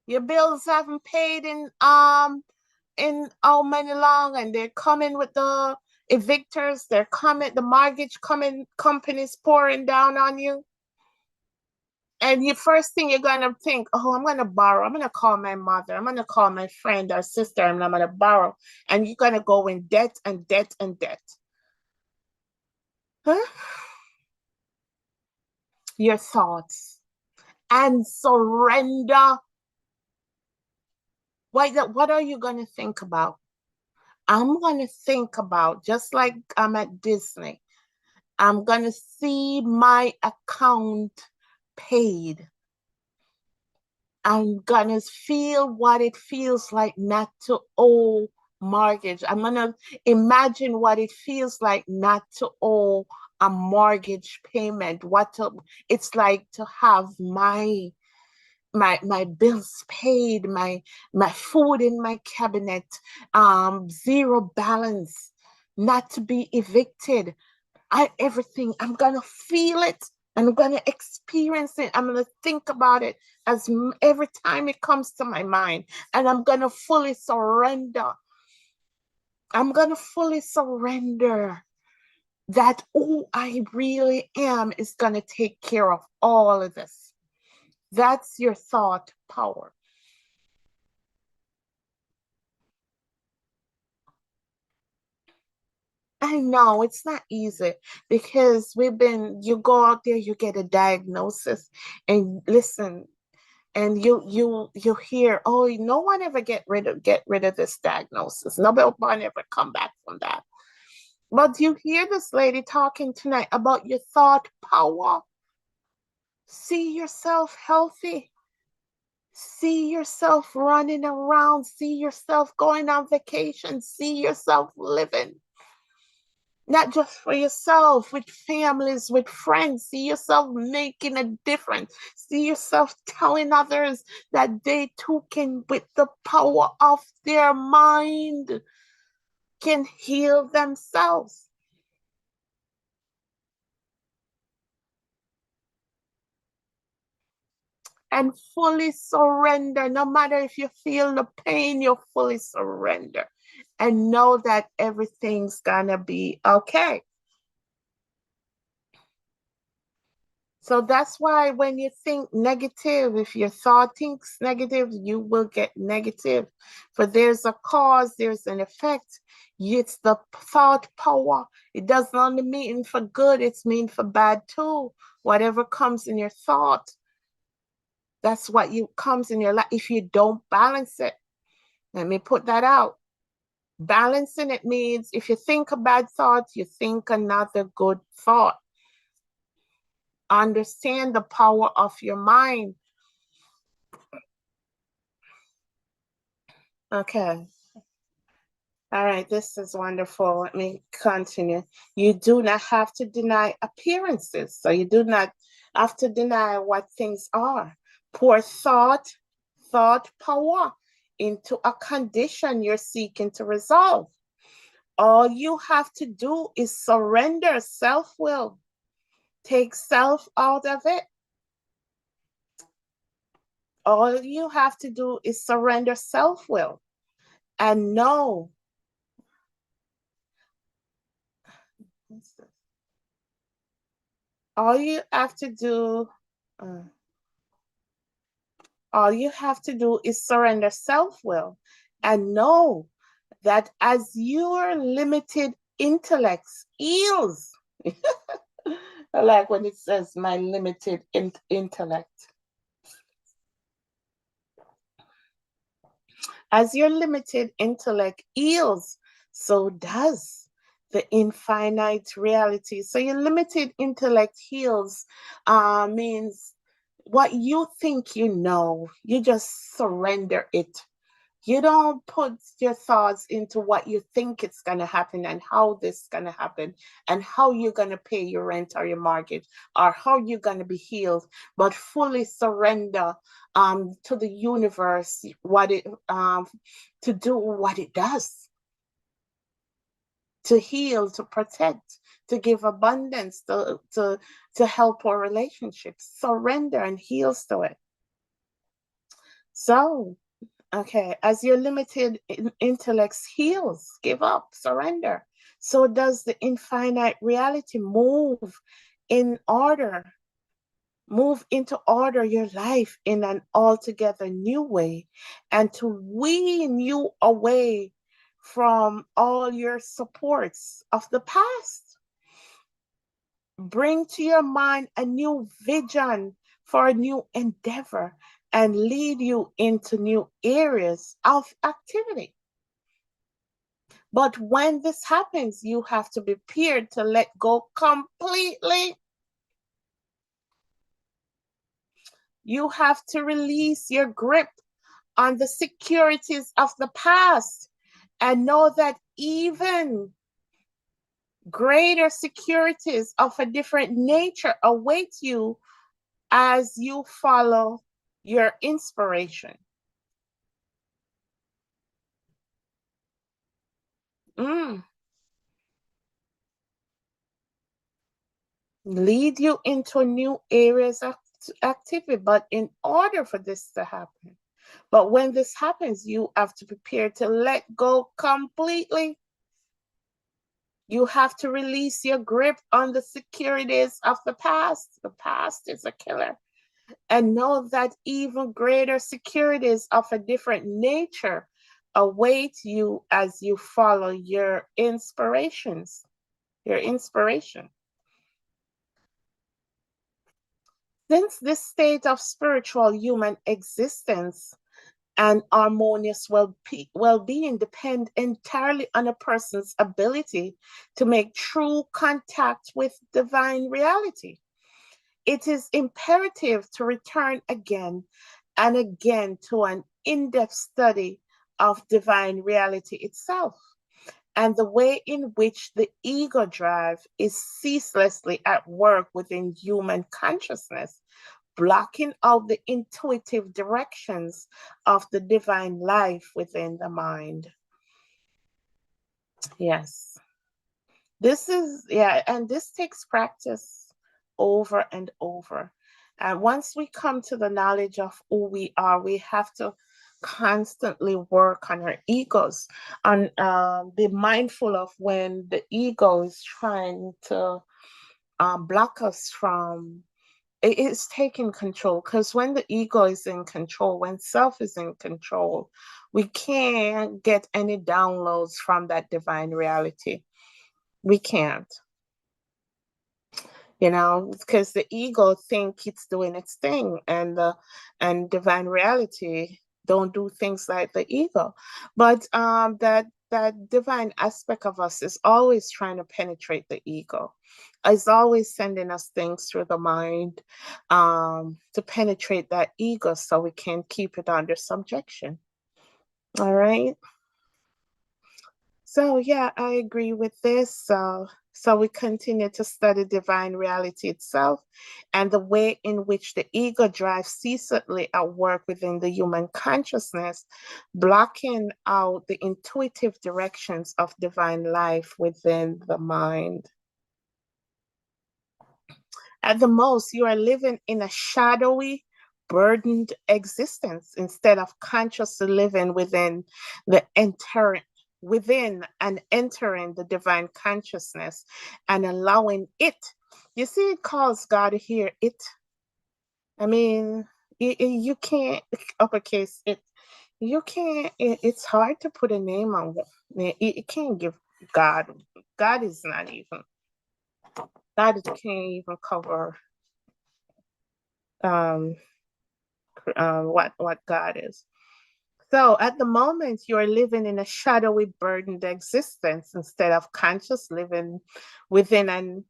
Speaker 1: Your bills haven't paid in how many long, and they're coming with the evictors, they're coming, the mortgage companies pouring down on you. And the first thing you're gonna think, oh, I'm gonna borrow. I'm gonna call my mother. I'm gonna call my friend or sister, and I'm gonna borrow. And you're gonna go in debt and debt and debt. Huh? Your thoughts and surrender. What are you gonna think about? I'm gonna think about, just like I'm at Disney, I'm gonna see my account paid. I'm gonna feel what it feels like not to owe mortgage. I'm gonna imagine what it feels like not to owe a mortgage payment. It's like to have my bills paid, my food in my cabinet, zero balance, not to be evicted. Everything, I'm gonna feel it. I'm gonna experience it. I'm gonna think about it every time it comes to my mind, and I'm gonna fully surrender. I'm gonna fully surrender that who I really am is gonna take care of all of this. That's your thought power. I know it's not easy because you go out there, you get a diagnosis, and listen, and you hear, oh, no one ever get rid of this diagnosis. Nobody ever come back from that. But you hear this lady talking tonight about your thought power. See yourself healthy. See yourself running around. See yourself going on vacation. See yourself living. Not just for yourself, with families, with friends. See yourself making a difference. See yourself telling others that they too can, with the power of their mind, can heal themselves. And fully surrender. No matter if you feel the pain, you fully surrender. And know that everything's gonna be okay. So that's why when you think negative, if your thought thinks negative, you will get negative. For there's a cause, there's an effect. It's the thought power. It doesn't only mean for good, it's mean for bad too. Whatever comes in your thought, that's what comes in your life. If you don't balance it, let me put that out. Balancing it means if you think a bad thought, you think another good thought. Understand the power of your mind. Okay. All right, this is wonderful. Let me continue. You do not have to deny appearances. So you do not have to deny what things are. Pour thought power into a condition you're seeking to resolve. All you have to do is surrender self-will. Take self out of it. All you have to do is surrender self-will and know. All you have to do, all you have to do is surrender self-will and know that as your limited intellect heals, I like when it says my limited intellect. As your limited intellect heals, so does the infinite reality. So your limited intellect heals means what you think you know, you just surrender it. You don't put your thoughts into what you think it's going to happen and how this is going to happen and how you're going to pay your rent or your mortgage or how you're going to be healed, but fully surrender to the universe to do what it does, to heal, to protect, to give abundance, to help our relationships. Surrender and heals to it. So okay, as your limited intellect heals, give up, surrender. So does the infinite reality move into order your life in an altogether new way, and to wean you away from all your supports of the past. Bring to your mind a new vision for a new endeavor and lead you into new areas of activity. But when this happens, you have to be prepared to let go completely. You have to release your grip on the securities of the past and know that even greater securities of a different nature await you as you follow your inspiration. Mm. Lead you into new areas of activity. But in order for this to happen, but when this happens, you have to prepare to let go completely. You have to release your grip on the securities of the past. The past is a killer. And know that even greater securities of a different nature await you as you follow your inspirations, your inspiration. Since this state of spiritual human existence and harmonious well-being depend entirely on a person's ability to make true contact with divine reality, it is imperative to return again and again to an in-depth study of divine reality itself and the way in which the ego drive is ceaselessly at work within human consciousness, blocking out the intuitive directions of the divine life within the mind. Yes. And this takes practice over and over. And once we come to the knowledge of who we are, we have to constantly work on our egos and be mindful of when the ego is trying to block us from it is taking control, because when the ego is in control, when self is in control, we can't get any downloads from that divine reality. We can't, because the ego think it's doing its thing, and divine reality don't do things like the ego. But that divine aspect of us is always trying to penetrate the ego. It's always sending us things through the mind to penetrate that ego so we can keep it under subjection. All right. So yeah, I agree with this. So we continue to study divine reality itself and the way in which the ego drives ceaselessly at work within the human consciousness, blocking out the intuitive directions of divine life within the mind. At the most, you are living in a shadowy, burdened existence instead of consciously living the entering within and entering the divine consciousness and allowing it. You see, it calls God here it. I mean, you can't uppercase it. You can't. It's hard to put a name on it. You can't give God. God is not even. God can't even cover um, what God is. So at the moment, you're living in a shadowy, burdened existence instead of conscious living within and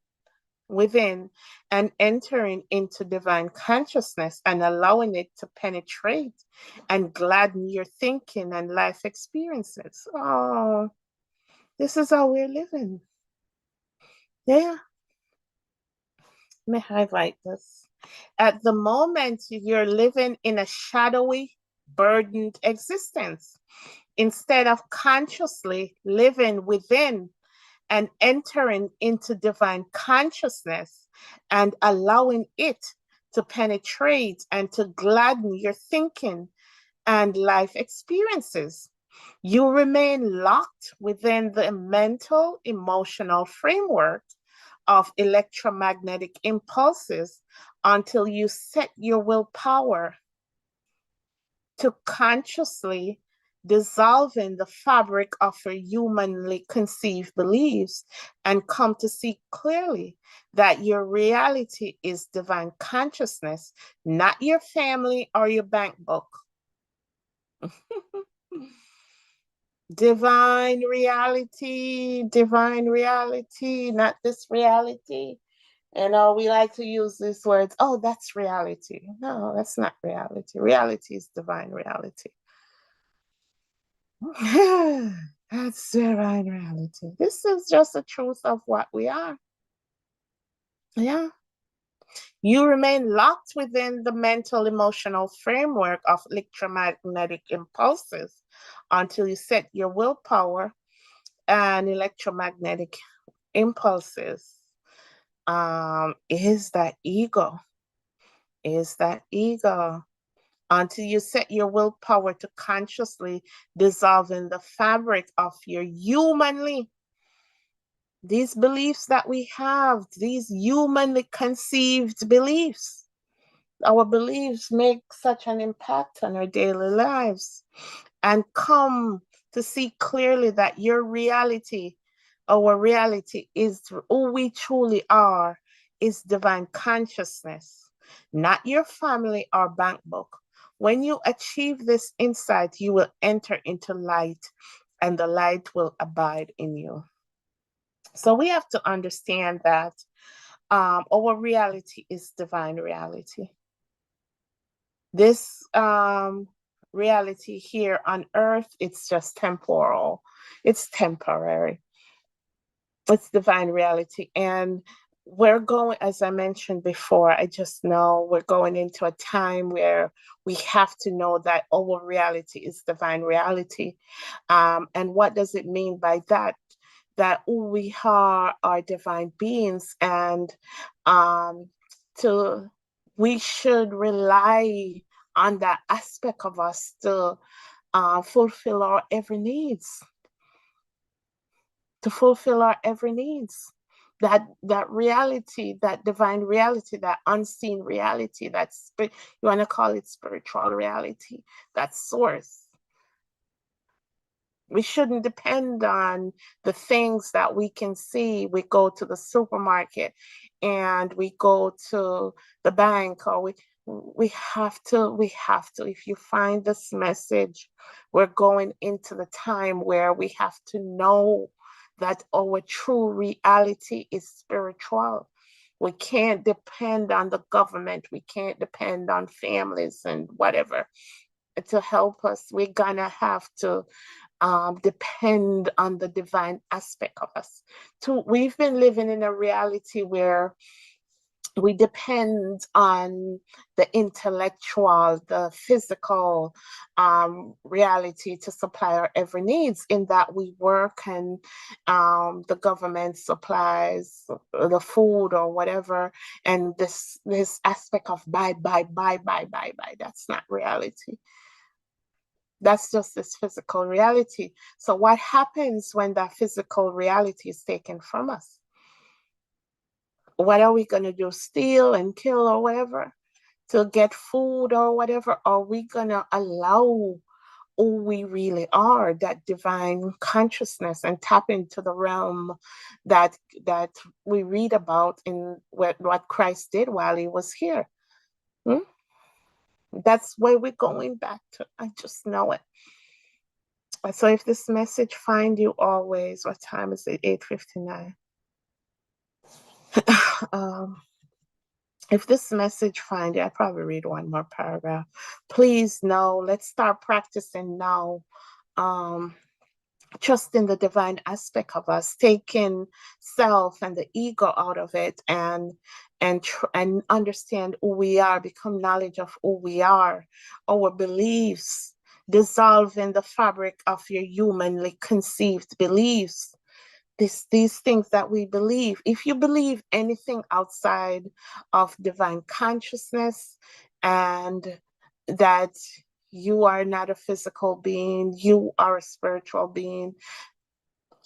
Speaker 1: within and entering into divine consciousness and allowing it to penetrate and gladden your thinking and life experiences. Oh, this is how we're living. Yeah, let me highlight this. At the moment, you're living in a shadowy, burdened existence instead of consciously living within and entering into divine consciousness and allowing it to penetrate and to gladden your thinking and life experiences. You remain locked within the mental, emotional framework of electromagnetic impulses until you set your willpower to consciously dissolving the fabric of your humanly conceived beliefs and come to see clearly that your reality is divine consciousness, not your family or your bank book. Divine reality, not this reality. You know, we like to use these words, oh, that's reality. No, that's not reality. Reality is divine reality. That's divine reality. This is just the truth of what we are. Yeah. You remain locked within the mental emotional framework of electromagnetic impulses until you set your willpower and electromagnetic impulses is that ego. Is that ego. Until you set your willpower to consciously dissolve in the fabric of your humanly, these beliefs that we have, these humanly conceived beliefs, our beliefs make such an impact on our daily lives, and come to see clearly that your reality, our reality is who we truly are, is divine consciousness, not your family or bank book. When you achieve this insight, you will enter into light, and the light will abide in you. So we have to understand that our reality is divine reality. This reality here on earth, it's just temporal. It's temporary. It's divine reality. And we're going, as I mentioned before, I just know we're going into a time where we have to know that our reality is divine reality. And what does it mean by that? That who we are divine beings, and um, to we should rely on that aspect of us to fulfill our every needs, to fulfill our every needs. That reality, that divine reality, that unseen reality, you want to call it spiritual reality, that source. We shouldn't depend on the things that we can see. We go to the supermarket and we go to the bank, or we have to, if you find this message, we're going into the time where we have to know that our true reality is spiritual. We can't depend on the government. We can't depend on families and whatever to help us. We're gonna have to depend on the divine aspect of us. We've been living in a reality where we depend on the intellectual, the physical reality to supply our every needs, in that we work and the government supplies the food or whatever. And this aspect of buy, that's not reality. That's just this physical reality. So what happens when that physical reality is taken from us? What are we going to do? Steal and kill or whatever to get food or whatever? Are we going to allow who we really are, that divine consciousness, and tap into the realm that we read about in what Christ did while he was here? That's where we're going back to. I just know it. So if this message find you always, what time is it? 8:59. If this message find you, I probably read one more paragraph. Please know, let's start practicing now. Trusting the divine aspect of us, taking self and the ego out of it, and understand who we are, become knowledge of who we are, our beliefs, dissolving the fabric of your humanly conceived beliefs. These things that we believe. If you believe anything outside of divine consciousness, and that You are not a physical being. You are a spiritual being.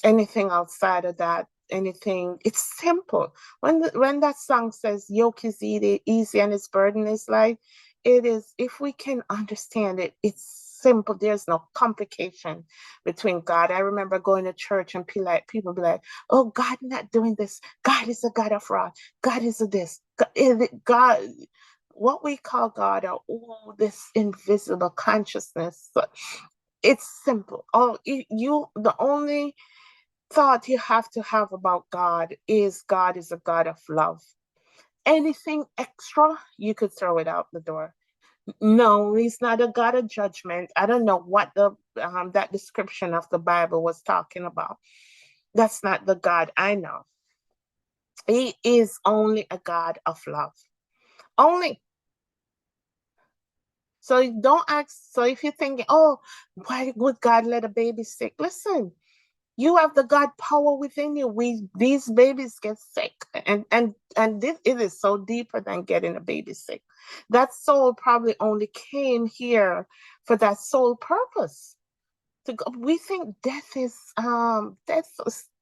Speaker 1: Anything outside of that, anything, it's simple. When that song says yoke is easy and its burden is light, it is, if we can understand it, it's simple. There's no complication between God. I remember going to church and people be like, oh, God not doing this. God is a God of wrath. God is a this. God, what we call God are all this invisible consciousness. So it's simple. Oh, the only thought you have to have about God is a God of love. Anything extra, you could throw it out the door. No, he's not a God of judgment. I don't know what the that description of the Bible was talking about. That's not the God I know. He is only a God of love. Only. So don't ask. So if you're thinking, oh, why would God let a baby sick? Listen, you have the God power within you. These babies get sick, and it is so deeper than getting a baby sick. That soul probably only came here for that sole purpose. We think death.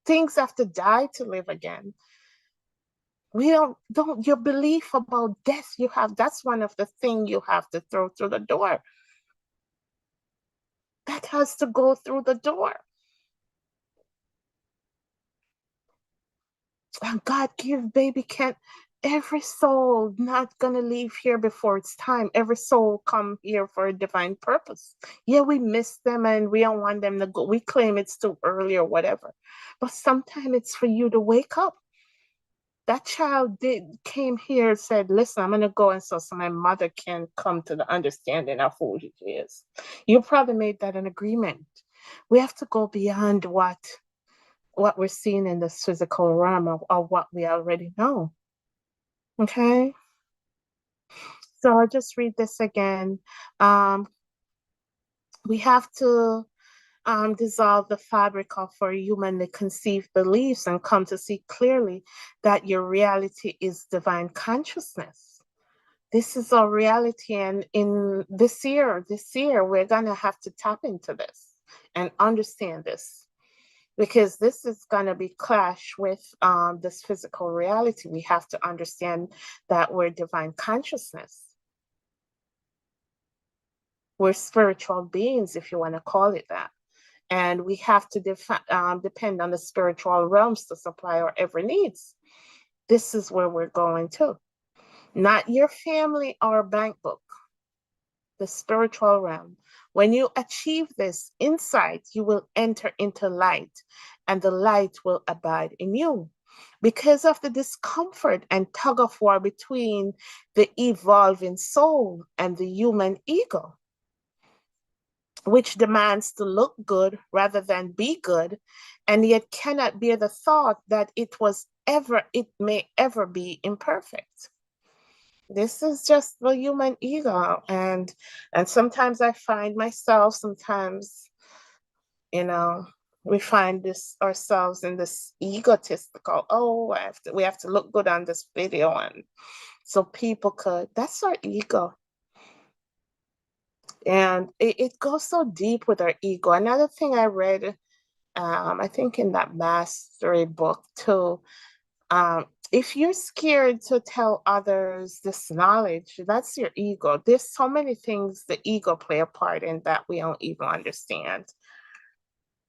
Speaker 1: Things have to die to live again. We don't your belief about death. You have That's one of the things you have to throw through the door. That has to go through the door. God give baby can't. Every soul not gonna leave here before it's time. Every soul come here for a divine purpose. Yeah, we miss them and we don't want them to go. We claim it's too early or whatever. But sometimes it's for you to wake up. That child came here and said, listen, I'm gonna go, and so my mother can come to the understanding of who she is. You probably made that an agreement. We have to go beyond what we're seeing in this physical realm of what we already know. Okay, so I'll just read this again. Um, we have to dissolve the fabric of our humanly conceived beliefs and come to see clearly that your reality is divine consciousness. This is our reality, and in this year, we're gonna have to tap into this and understand this, because this is going to be clash with this physical reality. We have to understand that we're divine consciousness. We're spiritual beings, if you want to call it that. And we have to depend on the spiritual realms to supply our every needs. This is where we're going to. Not your family or bank book, the spiritual realm. When you achieve this insight, you will enter into light, and the light will abide in you. Because of the discomfort and tug of war between the evolving soul and the human ego, which demands to look good rather than be good, and yet cannot bear the thought that it may ever be imperfect. This is just the human ego, and sometimes I find myself, sometimes, you know, we find this ourselves in this egotistical, oh, we have to look good on this video, and so people could, that's our ego. And it goes so deep with our ego. Another thing I read, I think in that mastery book too, if you're scared to tell others this knowledge, that's your ego. There's so many things the ego play a part in that we don't even understand.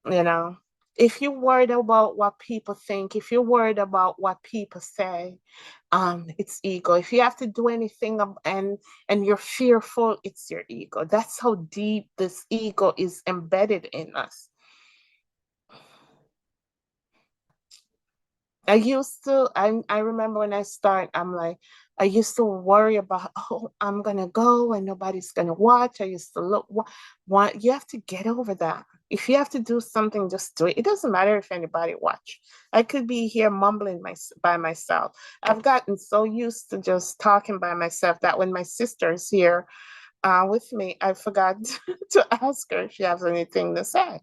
Speaker 1: You know, if you're worried about what people think, if you're worried about what people say, it's ego. If you have to do anything and you're fearful, it's your ego. That's how deep this ego is embedded in us. I remember when I started, I'm like, I used to worry about, oh, I'm gonna go and nobody's gonna watch. I used to want, you have to get over that. If you have to do something, just do it. It doesn't matter if anybody watch. I could be here mumbling by myself. I've gotten so used to just talking by myself that when my sister is here with me, I forgot to ask her if she has anything to say.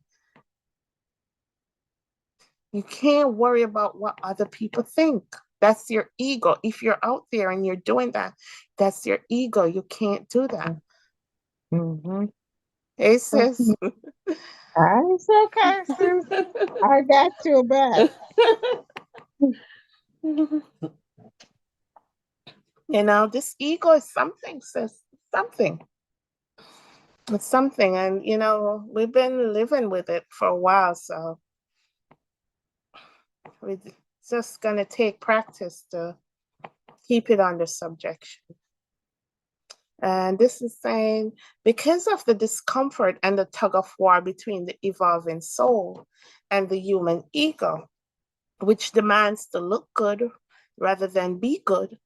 Speaker 1: You can't worry about what other people think. That's your ego. If you're out there and you're doing that, that's your ego. You can't do that.
Speaker 2: Mm-hmm.
Speaker 1: Hey, sis.
Speaker 2: It's okay, sis. I got your back.
Speaker 1: This ego is something, sis. Something. It's something. And, we've been living with it for a while. So it's just going to take practice to keep it under subjection. And this is saying, because of the discomfort and the tug of war between the evolving soul and the human ego, which demands to look good rather than be good,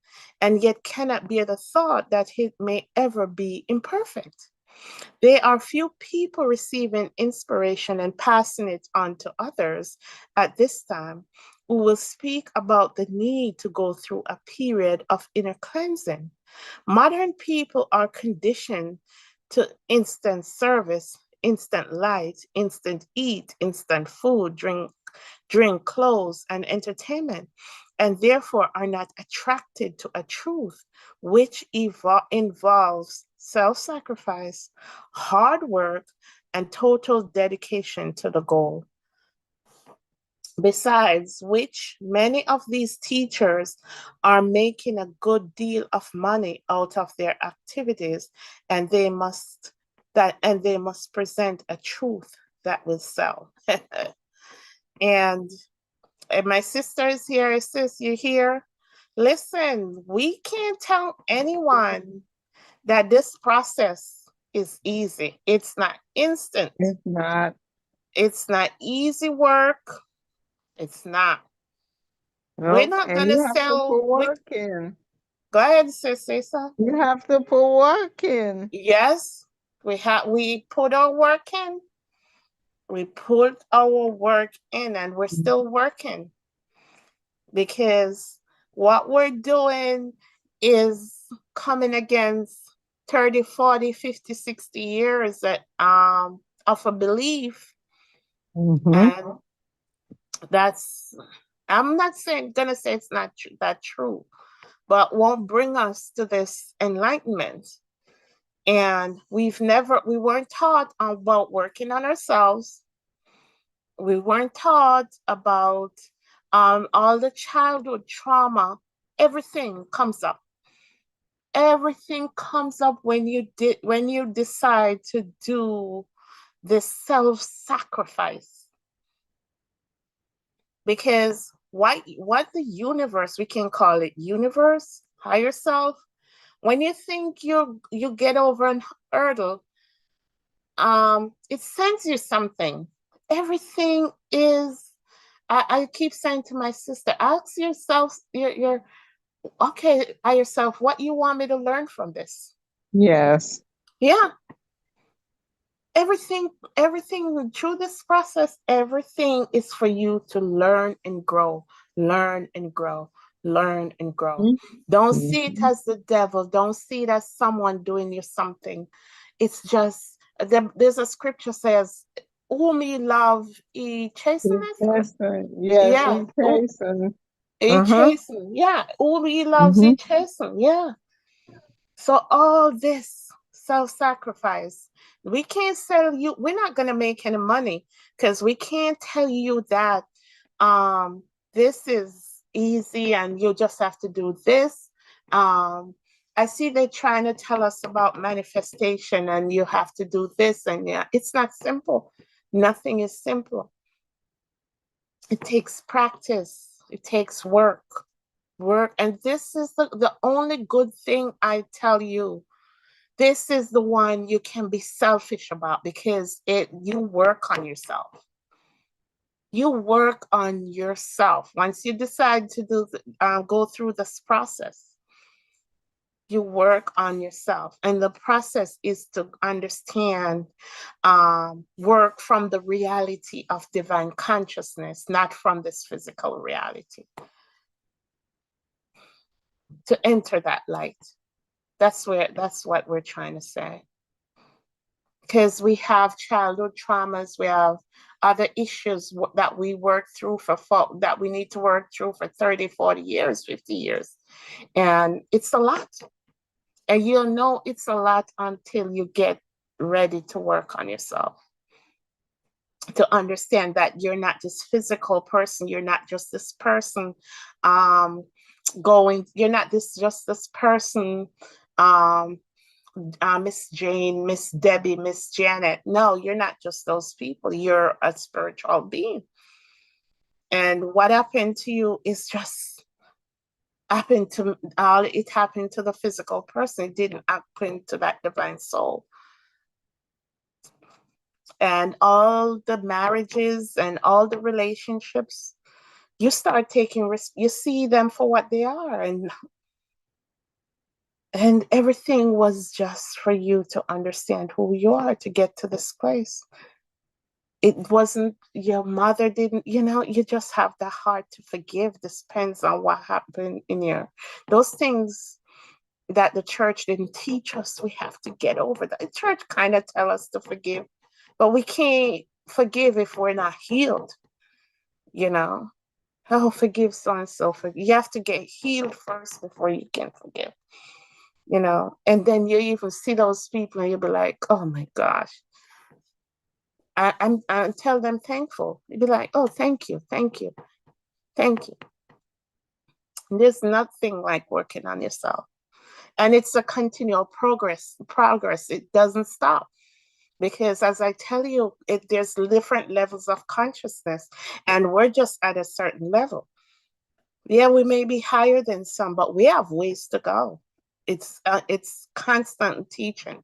Speaker 1: and yet cannot bear the thought that it may ever be imperfect. There are few people receiving inspiration and passing it on to others at this time who will speak about the need to go through a period of inner cleansing. Modern people are conditioned to instant service, instant light, instant eat, instant food, drink, clothes, and entertainment, and therefore are not attracted to a truth which involves self-sacrifice, hard work, and total dedication to the goal. Besides which, many of these teachers are making a good deal of money out of their activities, and they must present a truth that will sell. and my sister is here. Sis, you here? Listen, we can't tell anyone that this process is easy. It's not instant.
Speaker 2: It's not.
Speaker 1: It's not easy work. It's not. We're
Speaker 2: Nope.
Speaker 1: not
Speaker 2: And
Speaker 1: gonna
Speaker 2: you have to
Speaker 1: sell.
Speaker 2: put work in.
Speaker 1: Go ahead, sis. Say so.
Speaker 2: You have to put work in.
Speaker 1: Yes, we put our work in. We put our work in, and we're still working because what we're doing is coming against 30, 40, 50, 60 years of a belief.
Speaker 2: Mm-hmm.
Speaker 1: And that's, I'm not gonna say it's not that true, but won't bring us to this enlightenment. And we weren't taught about working on ourselves. We weren't taught about all the childhood trauma. Everything comes up. Everything comes up when you decide to do this self-sacrifice. Because what the universe, we can call it universe, higher self, when you think you get over an hurdle, it sends you something. Everything is, I keep saying to my sister, ask yourself, your okay, yourself, what you want me to learn from this?
Speaker 2: Yes.
Speaker 1: Yeah, everything through this process, everything is for you to learn and grow, learn and grow, learn and grow. Don't see it
Speaker 2: Mm-hmm.
Speaker 1: as the devil. Don't see it as someone doing you something. It's just, there's a scripture says, whom he love, he chasteneth.
Speaker 2: Yes, yes,
Speaker 1: Yeah.
Speaker 2: he Jason.
Speaker 1: He
Speaker 2: Uh-huh.
Speaker 1: chasten. Yeah. Whom he loves,
Speaker 2: Mm-hmm.
Speaker 1: he chasten. Yeah. So all this self-sacrifice, we can't sell you. We're not going to make any money because we can't tell you that this is easy and you just have to do this. Um, I see they're trying to tell us about manifestation and you have to do this, and yeah, it's not simple. Nothing is simple. It takes practice. It takes work. And this is the only good thing I tell you. This is the one you can be selfish about because you work on yourself. You work on yourself. Once you decide to go through this process, you work on yourself. And the process is to understand, work from the reality of divine consciousness, not from this physical reality. To enter that light. That's what we're trying to say. Because we have childhood traumas, we have other issues that we work through that we need to work through for 30, 40 years, 50 years. And it's a lot. And you'll know it's a lot until you get ready to work on yourself, to understand that you're not this physical person, you're not just this person you're not this person, um Miss Jane, Miss Debbie, Miss Janet. No, you're not just those people. You're a spiritual being. And what happened to you is just it happened to the physical person. It didn't happen to that divine soul. And all the marriages and all the relationships, you start taking risk. You see them for what they are, and everything was just for you to understand who you are, to get to this place. It wasn't your mother didn't, you just have the heart to forgive. This depends on what happened in your those things that the church didn't teach us. We have to get over that. The church kind of tell us to forgive, but we can't forgive if we're not healed. Oh, forgive so and so. You have to get healed first before you can forgive. And then you even see those people and you'll be like, oh my gosh. I tell them thankful. You'd be like, oh, thank you, thank you, thank you. There's nothing like working on yourself. And it's a continual progress. It doesn't stop. Because as I tell you, there's different levels of consciousness, and we're just at a certain level. Yeah, we may be higher than some, but we have ways to go. It's constant teaching.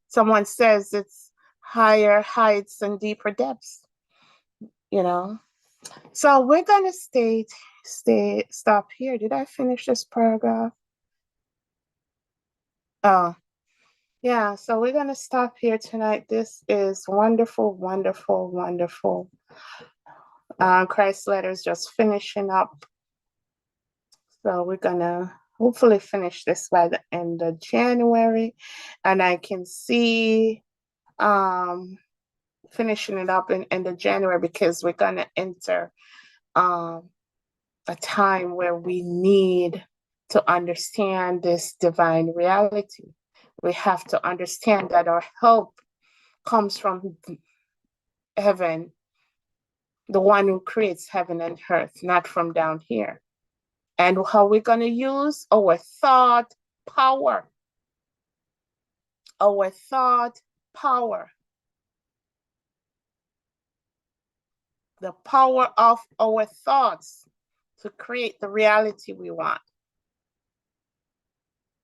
Speaker 1: Someone says it's higher heights and deeper depths, you know. So we're gonna stop here. Did I finish this paragraph? Oh, yeah. So we're gonna stop here tonight. This is wonderful, wonderful, wonderful. Christ letters just finishing up. So we're gonna hopefully finish this by the end of January, and I can see finishing it up in end of January, because we're gonna enter a time where we need to understand this divine reality. We have to understand that our help comes from heaven, the one who creates heaven and earth, not from down here. And how we're going to use our thought power. Our thought power. The power of our thoughts to create the reality we want.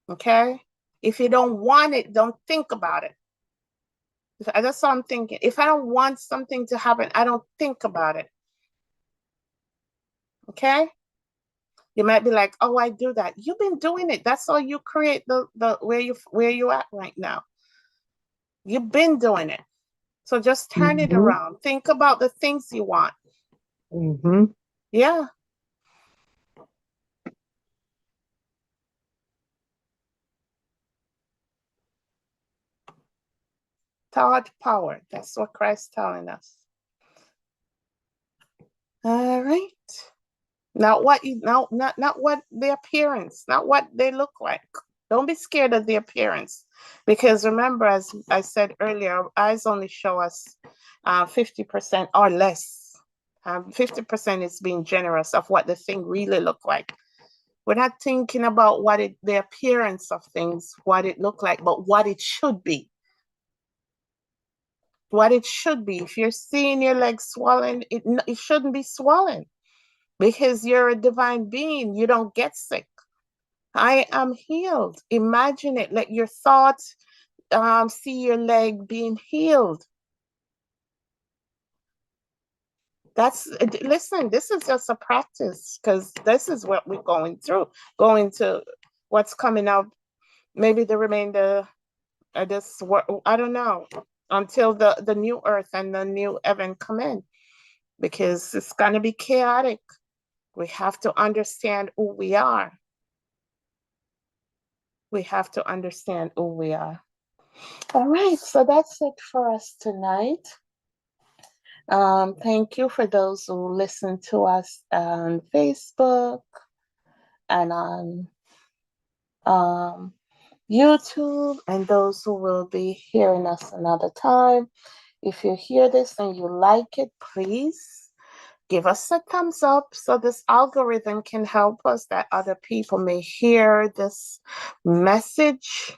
Speaker 1: Okay? If you don't want it, don't think about it. That's what I'm thinking. If I don't want something to happen, I don't think about it. Okay? You might be like, oh, I do that. You've been doing it. That's all you create the where you at right now. You've been doing it. So just turn it around. Think about the things you want. Yeah. Thought power. That's what Christ's telling us. All right. Not what the appearance, not what they look like. Don't be scared of the appearance, because remember, as I said earlier, eyes only show us 50% or less. 50% is being generous of what the thing really look like. We're not thinking about the appearance of things, what it look like, but what it should be. What it should be. If you're seeing your legs swollen, it shouldn't be swollen, because you're a divine being. You don't get sick. I am healed. Imagine it. Let your thoughts see your leg being healed. Listen, this is just a practice, because this is what we're going to what's coming up, maybe the remainder of this, I don't know, until the new earth and the new heaven come in, because it's going to be chaotic. We have to understand who we are. We have to understand who we are. All right, so that's it for us tonight. Thank you for those who listen to us on Facebook and on YouTube, and those who will be hearing us another time. If you hear this and you like it, please give us a thumbs up so this algorithm can help us that other people may hear this message.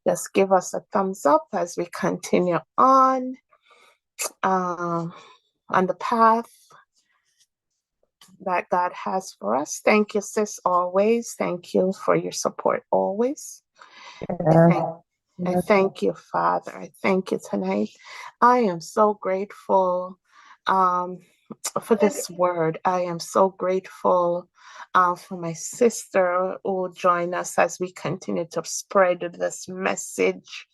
Speaker 1: Just give us a thumbs up as we continue on the path that God has for us. Thank you, sis, always. Thank you for your support always. I thank you, Father. I thank you tonight. I am so grateful for this word. I am so grateful for my sister who will join us as we continue to spread this message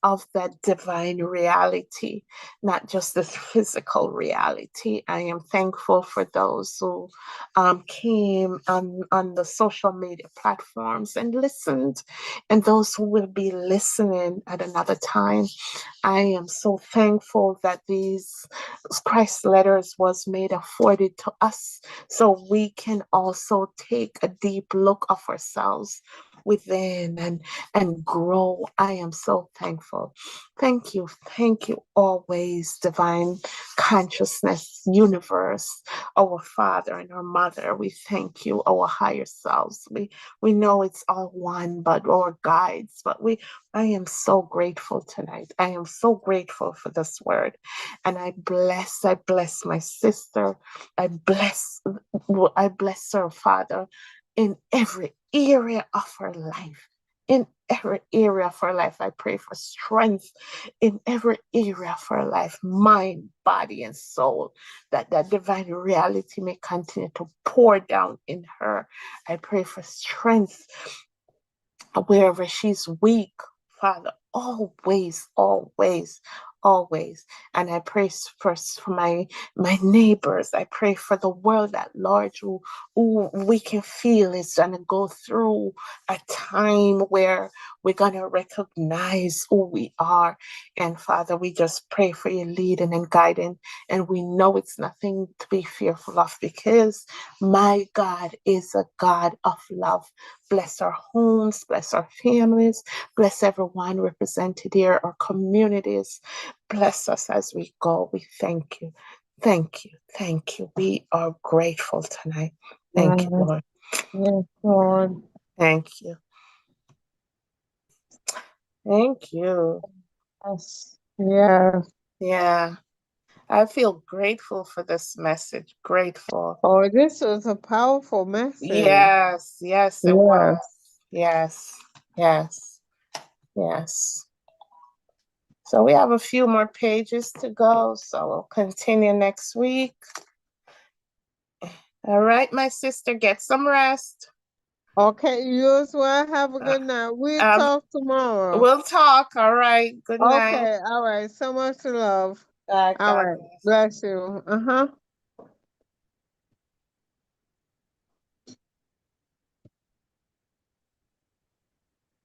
Speaker 1: of that divine reality, not just this physical reality. I am thankful for those who came on the social media platforms and listened, and those who will be listening at another time. I am so thankful that these Christ letters was made afforded to us so we can also take a deep look of ourselves within and grow. I am so thankful. Thank you always, divine consciousness, universe, our Father and our Mother. We thank you, our higher selves. We know it's all one, but our guides. But I am so grateful tonight. I am so grateful for this word, and I bless my sister. I bless her, Father, in every area of her life. In every area of her life, I pray for strength in every area of her life, mind, body, and soul, that divine reality may continue to pour down in her. I pray for strength wherever she's weak, Father, always, always, always. And I pray first for my neighbors. I pray for the world at large who we can feel is going to go through a time where we're going to recognize who we are. And Father, we just pray for your leading and guiding. And we know it's nothing to be fearful of, because my God is a God of love. Bless our homes, bless our families, bless everyone represented here, our communities. Bless us as we go. We thank you. Thank you. Thank you. We are grateful tonight. Thank you, Lord.
Speaker 2: Yes, Lord.
Speaker 1: Thank you. Thank you.
Speaker 2: Yes. Yes.
Speaker 1: Yeah. I feel grateful for this message. Grateful.
Speaker 2: Oh, this was a powerful message.
Speaker 1: Yes. Yes, it
Speaker 2: Yes.
Speaker 1: was. Yes. Yes. Yes. So we have a few more pages to go, so we'll continue next week. All right, my sister, get some rest.
Speaker 2: Okay, you as well. Have a good night. We'll talk tomorrow.
Speaker 1: We'll talk. All right. Good night.
Speaker 2: Okay, all right. So much love.
Speaker 1: God
Speaker 2: All right.
Speaker 1: bless.
Speaker 2: Bless you.